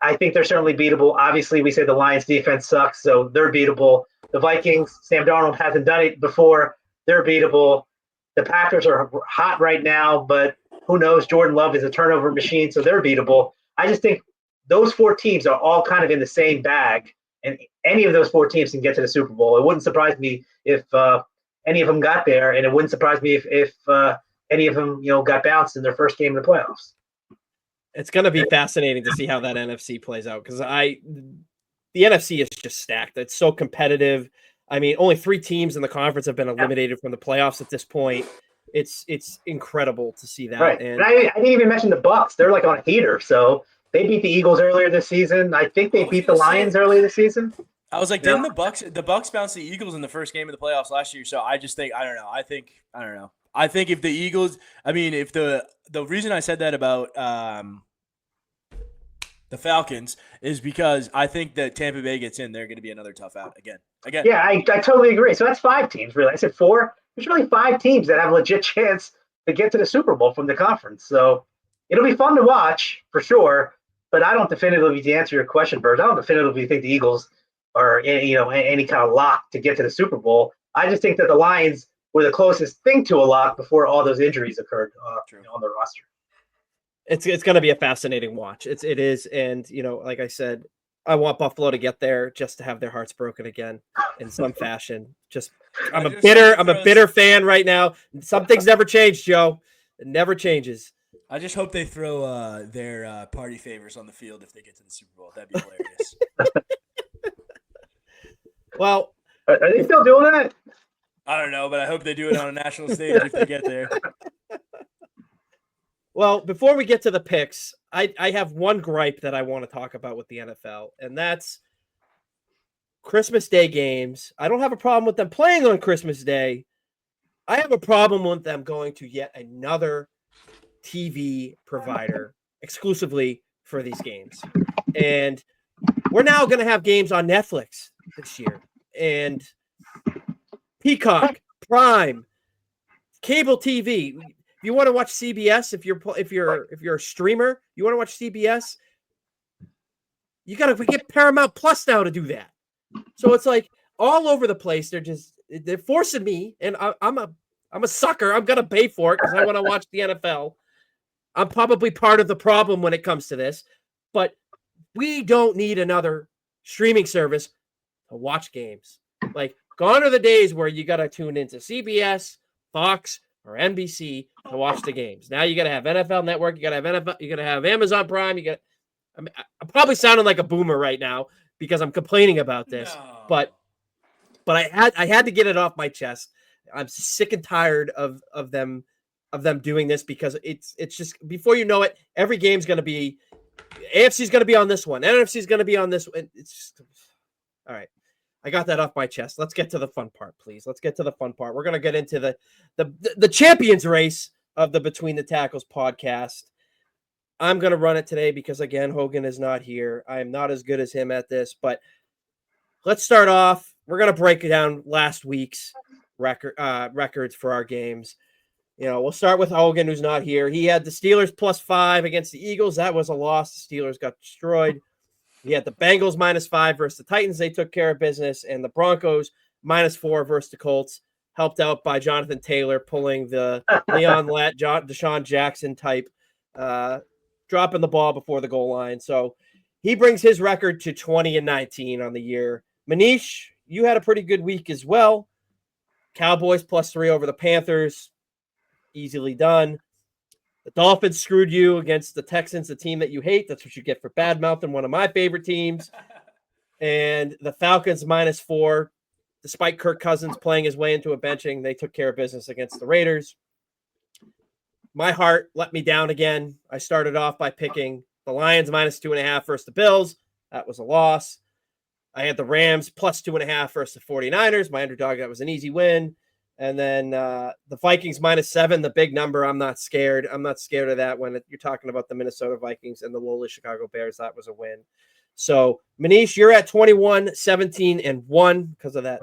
I think they're certainly beatable. Obviously, we say the Lions defense sucks, so they're beatable. The Vikings, Sam Darnold hasn't done it before. They're beatable. The Packers are hot right now, but who knows? Jordan Love is a turnover machine, so they're beatable. I just think those four teams are all kind of in the same bag, and any of those four teams can get to the Super Bowl. It wouldn't surprise me if any of them got there, and it wouldn't surprise me if any of them got bounced in their first game of the playoffs. It's going to be fascinating to see how that NFC plays out because the NFC is just stacked. It's so competitive. I mean, only 3 teams in the conference have been eliminated from the playoffs at this point. It's incredible to see that. Right. And I didn't even mention the Bucs. They're like on a heater. So they beat the Eagles earlier this season. I think they beat the Lions earlier this season. I was like, didn't the Bucs bounce the Eagles in the first game of the playoffs last year? So I just think I don't know. I think if the Eagles, if the reason I said that about the Falcons is because I think that Tampa Bay gets in, they're going to be another tough out again. Yeah, I totally agree. So that's 5 teams, really. I said 4. There's really 5 teams that have a legit chance to get to the Super Bowl from the conference. So it'll be fun to watch for sure. But I don't definitively, to answer your question, Burg, I don't definitively think the Eagles are any kind of lock to get to the Super Bowl. I just think that the Lions were the closest thing to a lock before all those injuries occurred on the roster. It's going to be a fascinating watch. It is, and like I said, I want Buffalo to get there just to have their hearts broken again in some fashion. I'm a bitter fan right now. Some things never change, Joe. It never changes. I just hope they throw their party favors on the field if they get to the Super Bowl. That'd be hilarious. Well, are they still doing that? I don't know, but I hope they do it on a national stage if they get there. Well, before we get to the picks, I have one gripe that I want to talk about with the NFL, and that's Christmas Day games. I don't have a problem with them playing on Christmas Day. I have a problem with them going to yet another TV provider exclusively for these games. And we're now going to have games on Netflix this year. And Peacock, Prime, cable TV. If you want to watch CBS, if you're a streamer, you want to watch CBS, you got to get Paramount Plus now to do that. So it's like all over the place. They're forcing me, and I'm a sucker. I'm gonna pay for it because I want to watch the NFL. I'm probably part of the problem when it comes to this, but we don't need another streaming service to watch games. Like, gone are the days where you got to tune into CBS, Fox, or NBC to watch the games. Now you got to have NFL Network, you got to have NFL, you got to have Amazon Prime. I'm probably sounding like a boomer right now because I'm complaining about this, but I had to get it off my chest. I'm sick and tired of them doing this because it's just, before you know it, every game's going to be, AFC's going to be on this one, NFC's going to be on this one. It's just, all right. I got that off my chest. Let's get to the fun part, please. Let's get to the fun part. We're going to get into the champions race of the Between the Tackles podcast. I'm going to run it today because, again, Hogan is not here. I am not as good as him at this, but let's start off. We're going to break down last week's records for our games. You know, we'll start with Hogan, who's not here. He had the Steelers +5 against the Eagles. That was a loss. The Steelers got destroyed. He had the Bengals -5 versus the Titans. They took care of business. And the Broncos -4 versus the Colts, helped out by Jonathan Taylor pulling the Leon Lett, Deshaun Jackson type, dropping the ball before the goal line. So he brings his record to 20-19 on the year. Manish, you had a pretty good week as well. Cowboys +3 over the Panthers. Easily done. The Dolphins screwed you against the Texans, a team that you hate. That's what you get for bad-mouthing one of my favorite teams. And the Falcons -4. Despite Kirk Cousins playing his way into a benching, they took care of business against the Raiders. My heart let me down again. I started off by picking the Lions -2.5 versus the Bills. That was a loss. I had the Rams +2.5 versus the 49ers. My underdog, that was an easy win. And then the Vikings -7, the big number. I'm not scared. I'm not scared of that when you're talking about the Minnesota Vikings and the lowly Chicago Bears. That was a win. So, Manish, you're at 21-17-1 because of that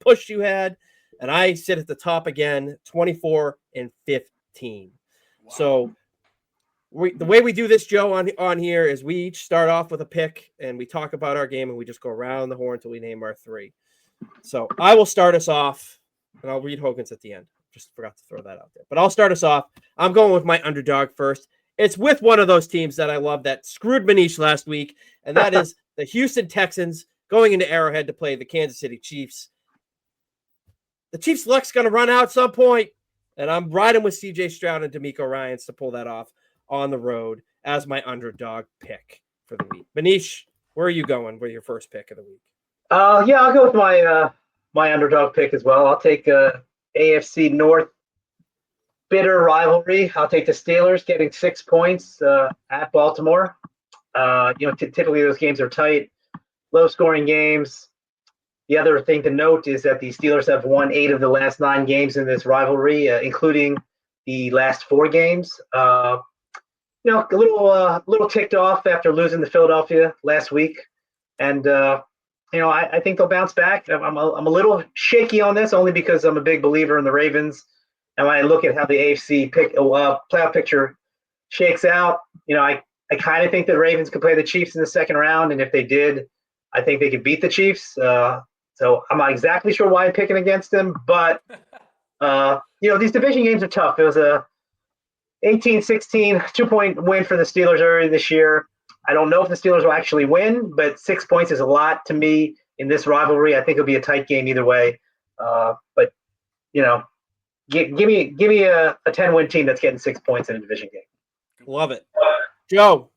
push you had. And I sit at the top again, 24-15. Wow. So the way we do this, Joe, on here is we each start off with a pick and we talk about our game and we just go around the horn until we name our three. So I will start us off, and I'll read Hogan's at the end. Just forgot to throw that out there. But I'll start us off. I'm going with my underdog first. It's with one of those teams that I love that screwed Manish last week, and that is the Houston Texans going into Arrowhead to play the Kansas City Chiefs. The Chiefs' luck's going to run out at some point, and I'm riding with C.J. Stroud and D'Amico Ryans to pull that off on the road as my underdog pick for the week. Manish, where are you going with your first pick of the week? Yeah, I'll go with my underdog pick as well. I'll take AFC North bitter rivalry. I'll take the Steelers getting 6 points at Baltimore. Typically those games are tight, low-scoring games. The other thing to note is that the Steelers have won 8 of the last 9 games in this rivalry, including the last 4 games. A little ticked off after losing to Philadelphia last week, and I think they'll bounce back. I'm a little shaky on this only because I'm a big believer in the Ravens. And when I look at how the AFC playoff picture shakes out, I kind of think the Ravens could play the Chiefs in the second round. And if they did, I think they could beat the Chiefs. So I'm not exactly sure why I'm picking against them. But, these division games are tough. It was a 18-16 2-point win for the Steelers earlier this year. I don't know if the Steelers will actually win, but 6 points is a lot to me in this rivalry. I think it'll be a tight game either way. Give me a 10-win team that's getting 6 points in a division game. Love it. Joe.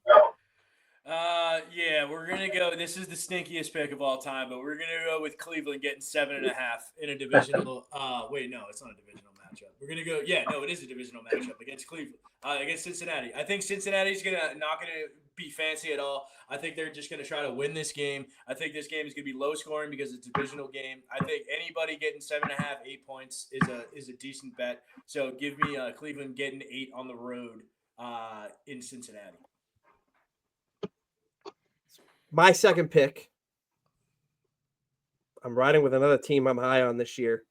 Yeah, we're going to go. This is the stinkiest pick of all time, but we're going to go with Cleveland getting 7.5 in a divisional. Wait, no, it's not a divisional matchup. We're going to go. Yeah, no, it is a divisional matchup against Cleveland, against Cincinnati. I think Cincinnati's not going to be fancy at all. I think they're just going to try to win this game. I think this game is going to be low scoring because it's a divisional game. I think anybody getting 7.5, 8 points is a decent bet. So give me Cleveland getting 8 on the road in Cincinnati. My second pick. I'm riding with another team I'm high on this year.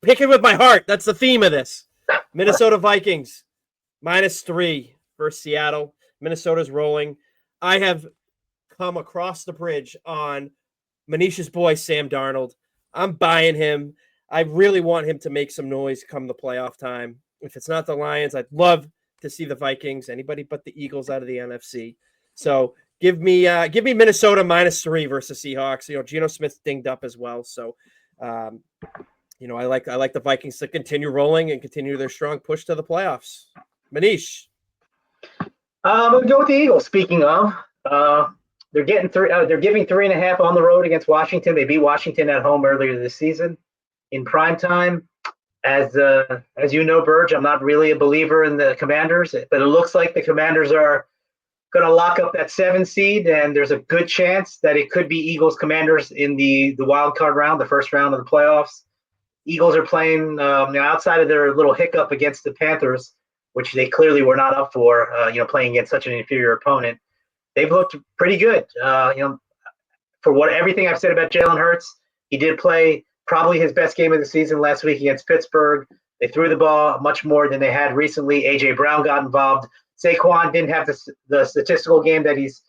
Picking with my heart. That's the theme of this. Minnesota Vikings -3 versus Seattle. Minnesota's rolling. I have come across the bridge on Manish's boy, Sam Darnold. I'm buying him. I really want him to make some noise come the playoff time. If it's not the Lions, I'd love to see the Vikings, anybody but the Eagles out of the NFC. So Give me Minnesota -3 versus Seahawks. Geno Smith's dinged up as well, so I like the Vikings to continue rolling and continue their strong push to the playoffs. Manish. I'm gonna go with the Eagles. Speaking of, they're getting they're giving 3.5 on the road against Washington. They beat Washington at home earlier this season in prime time. As you know, Burge, I'm not really a believer in the Commanders, but it looks like the Commanders are going to lock up that 7 seed, and there's a good chance that it could be Eagles Commanders in the wild card round, the first round of the playoffs. Eagles are playing outside of their little hiccup against the Panthers, which they clearly were not up for, playing against such an inferior opponent. They've looked pretty good. For everything I've said about Jalen Hurts, he did play probably his best game of the season last week against Pittsburgh. They threw the ball much more than they had recently. A.J. Brown got involved. Saquon didn't have the statistical game that he's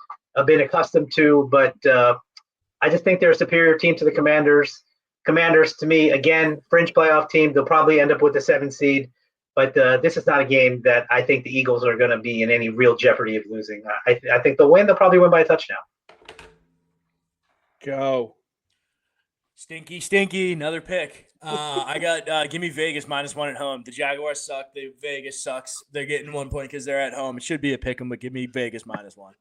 been accustomed to, but I just think they're a superior team to the Commanders. Commanders, to me, again, fringe playoff team. They'll probably end up with the 7 seed, but this is not a game that I think the Eagles are going to be in any real jeopardy of losing. I think they'll win. They'll probably win by a touchdown. Go. Stinky, another pick. I got give me Vegas -1 at home. The Jaguars suck. Vegas sucks. They're getting 1 point because they're at home. It should be a pick 'em, but give me Vegas -1.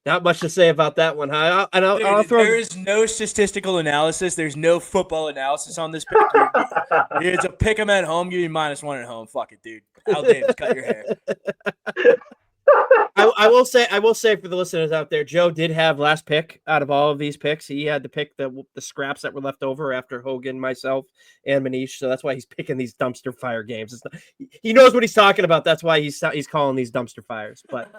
Not much to say about that one, huh? I'll throw. There is no statistical analysis. There's no football analysis on this pick. It's a pick 'em at home. Give me -1 at home. Fuck it, dude. Al Davis, cut your hair. I will say for the listeners out there, Joe did have last pick out of all of these picks. He had to pick the scraps that were left over after Hogan, myself, and Manish. So that's why he's picking these dumpster fire games. He knows what he's talking about. That's why he's calling these dumpster fires. But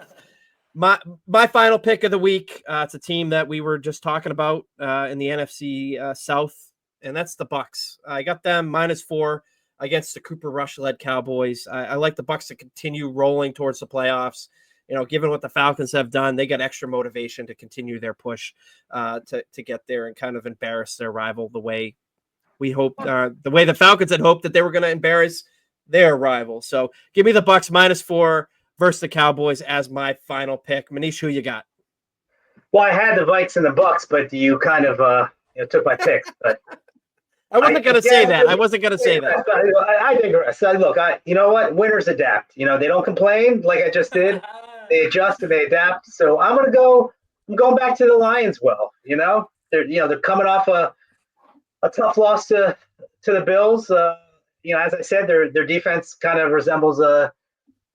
my final pick of the week, it's a team that we were just talking about in the NFC South, and that's the Bucs. I got them -4 against the Cooper Rush-led Cowboys. I like the Bucs to continue rolling towards the playoffs. Given what the Falcons have done, they got extra motivation to continue their push to get there and kind of embarrass their rival the way we hoped, the way the Falcons had hoped that they were going to embarrass their rival. So give me the Bucs -4 versus the Cowboys as my final pick. Manish, who you got? Well, I had the Vikes and the Bucs, but you kind of took my picks. But I wasn't going to say that. I wasn't going to say that. I digress. Look, you know what? Winners adapt. They don't complain like I just did. They adjust and they adapt. So I'm going back to the Lions. Well, they're coming off a tough loss to the Bills. As I said, their defense kind of resembles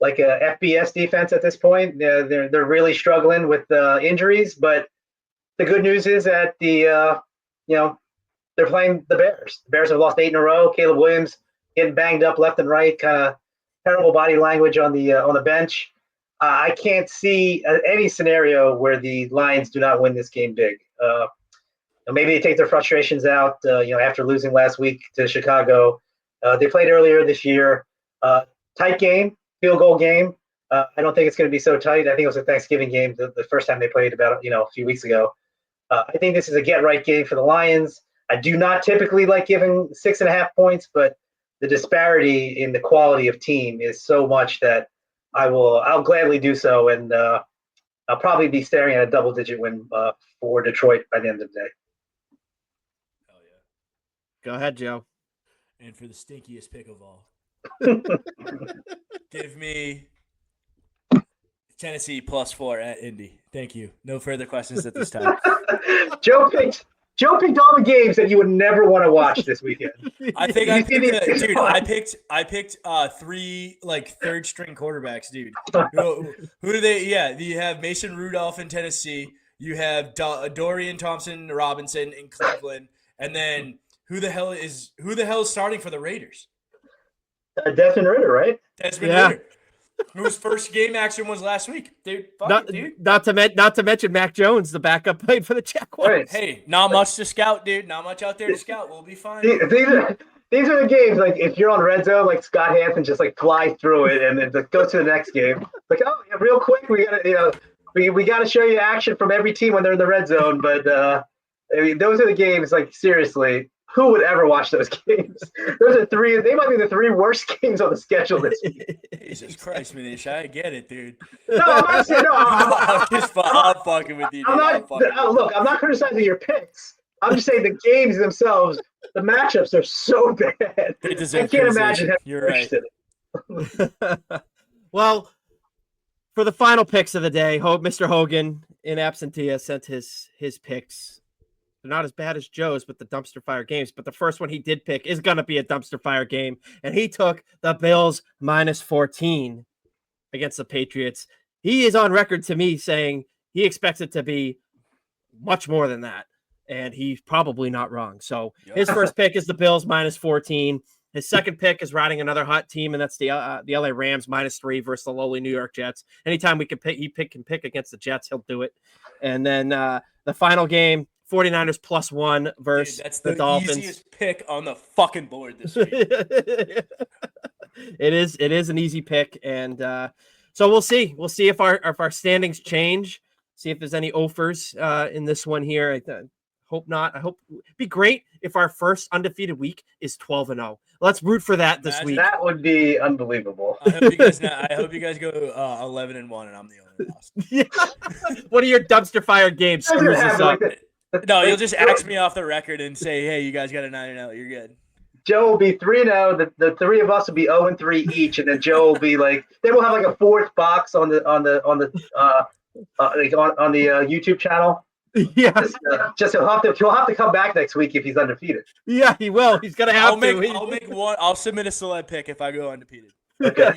like a FBS defense at this point. They're really struggling with injuries, but the good news is that they're playing the Bears. The Bears have lost 8 in a row. Caleb Williams getting banged up left and right, kind of terrible body language on the bench. I can't see any scenario where the Lions do not win this game big. Maybe they take their frustrations out, after losing last week to Chicago. They played earlier this year. Tight game, field goal game. I don't think it's going to be so tight. I think it was a Thanksgiving game, the first time they played about a few weeks ago. I think this is a get-right game for the Lions. I do not typically like giving 6.5 points, but the disparity in the quality of team is so much that I'll gladly do so, and I'll probably be staring at a double-digit win for Detroit by the end of the day. Hell yeah. Go ahead, Joe. And for the stinkiest pick of all, give me Tennessee +4 at Indy. Thank you. No further questions at this time. Joe picked all the games that you would never want to watch this weekend. I picked 3 third string quarterbacks, dude. Who do they? Yeah, you have Mason Rudolph in Tennessee. You have Dorian Thompson-Robinson in Cleveland, and then who the hell is starting for the Raiders? Desmond Ridder, right? Desmond Ridder, whose first game action was last week, dude. Not to mention Mac Jones, the backup, played for the Jaguars. Right. Hey, not much to scout, dude. Not much out there to scout. We'll be fine. These are the games, like, if you're on red zone, like Scott Hansen just flies through it and then go to the next game. Like, oh, yeah, real quick, we gotta we gotta show you action from every team when they're in the red zone. But those are the games. Like, seriously, who would ever watch those games? Those are three. They might be the three worst games on the schedule this week. Jesus Christ, Manish, I get it, dude. No, I'm not saying no. I'm fucking with you, dude. Look, I'm not criticizing your picks. I'm just saying the games themselves, the matchups are so bad. They deserve I can't imagine. You're right. Well, for the final picks of the day, Mr. Hogan in absentia sent his picks. They're not as bad as Joe's, but the dumpster fire games. But the first one he did pick is going to be a dumpster fire game. And he took the Bills -14 against the Patriots. He is on record to me saying he expects it to be much more than that. And he's probably not wrong. So his first pick is the Bills -14. His second pick is riding another hot team, and that's the LA Rams -3 versus the lowly New York Jets. Anytime we can pick against the Jets, he'll do it. And then the final game, 49ers +1 versus that's the Dolphins. Easiest pick on the fucking board this week. It is an easy pick, and so we'll see. We'll see if our standings change. See if there's any offers in this one here. I hope not. I hope it'd be great if our first undefeated week is 12-0. Let's root for that this week. That would be unbelievable. I hope you guys go 11-1, and I'm the only loss. Yeah. What are your dumpster fire games? Screws this up. No, you'll just ask me off the record and say, "Hey, you guys got a 9-0. You're good." Joe will be 3-0. The three of us will be 0-3 each, and then Joe will be like, then we'll have like a fourth box on the YouTube channel. Yeah, just he'll have to come back next week if he's undefeated. Yeah, he will. He's gonna have to. I'll make one. I'll submit a celeb pick if I go undefeated. Okay.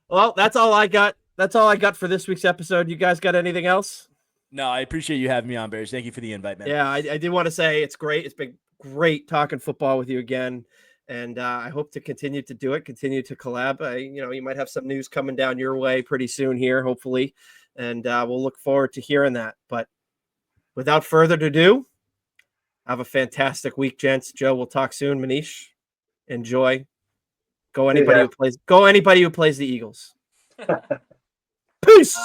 Well, that's all I got. That's all I got for this week's episode. You guys got anything else? No, I appreciate you having me on, Bears. Thank you for the invite, man. Yeah, I did want to say it's great. It's been great talking football with you again, and I hope to continue to do it. Continue to collab. You might have some news coming down your way pretty soon here, hopefully. And we'll look forward to hearing that. But without further ado, have a fantastic week, gents. Joe, we'll talk soon. Manish, enjoy. Go anybody who plays the Eagles. Peace.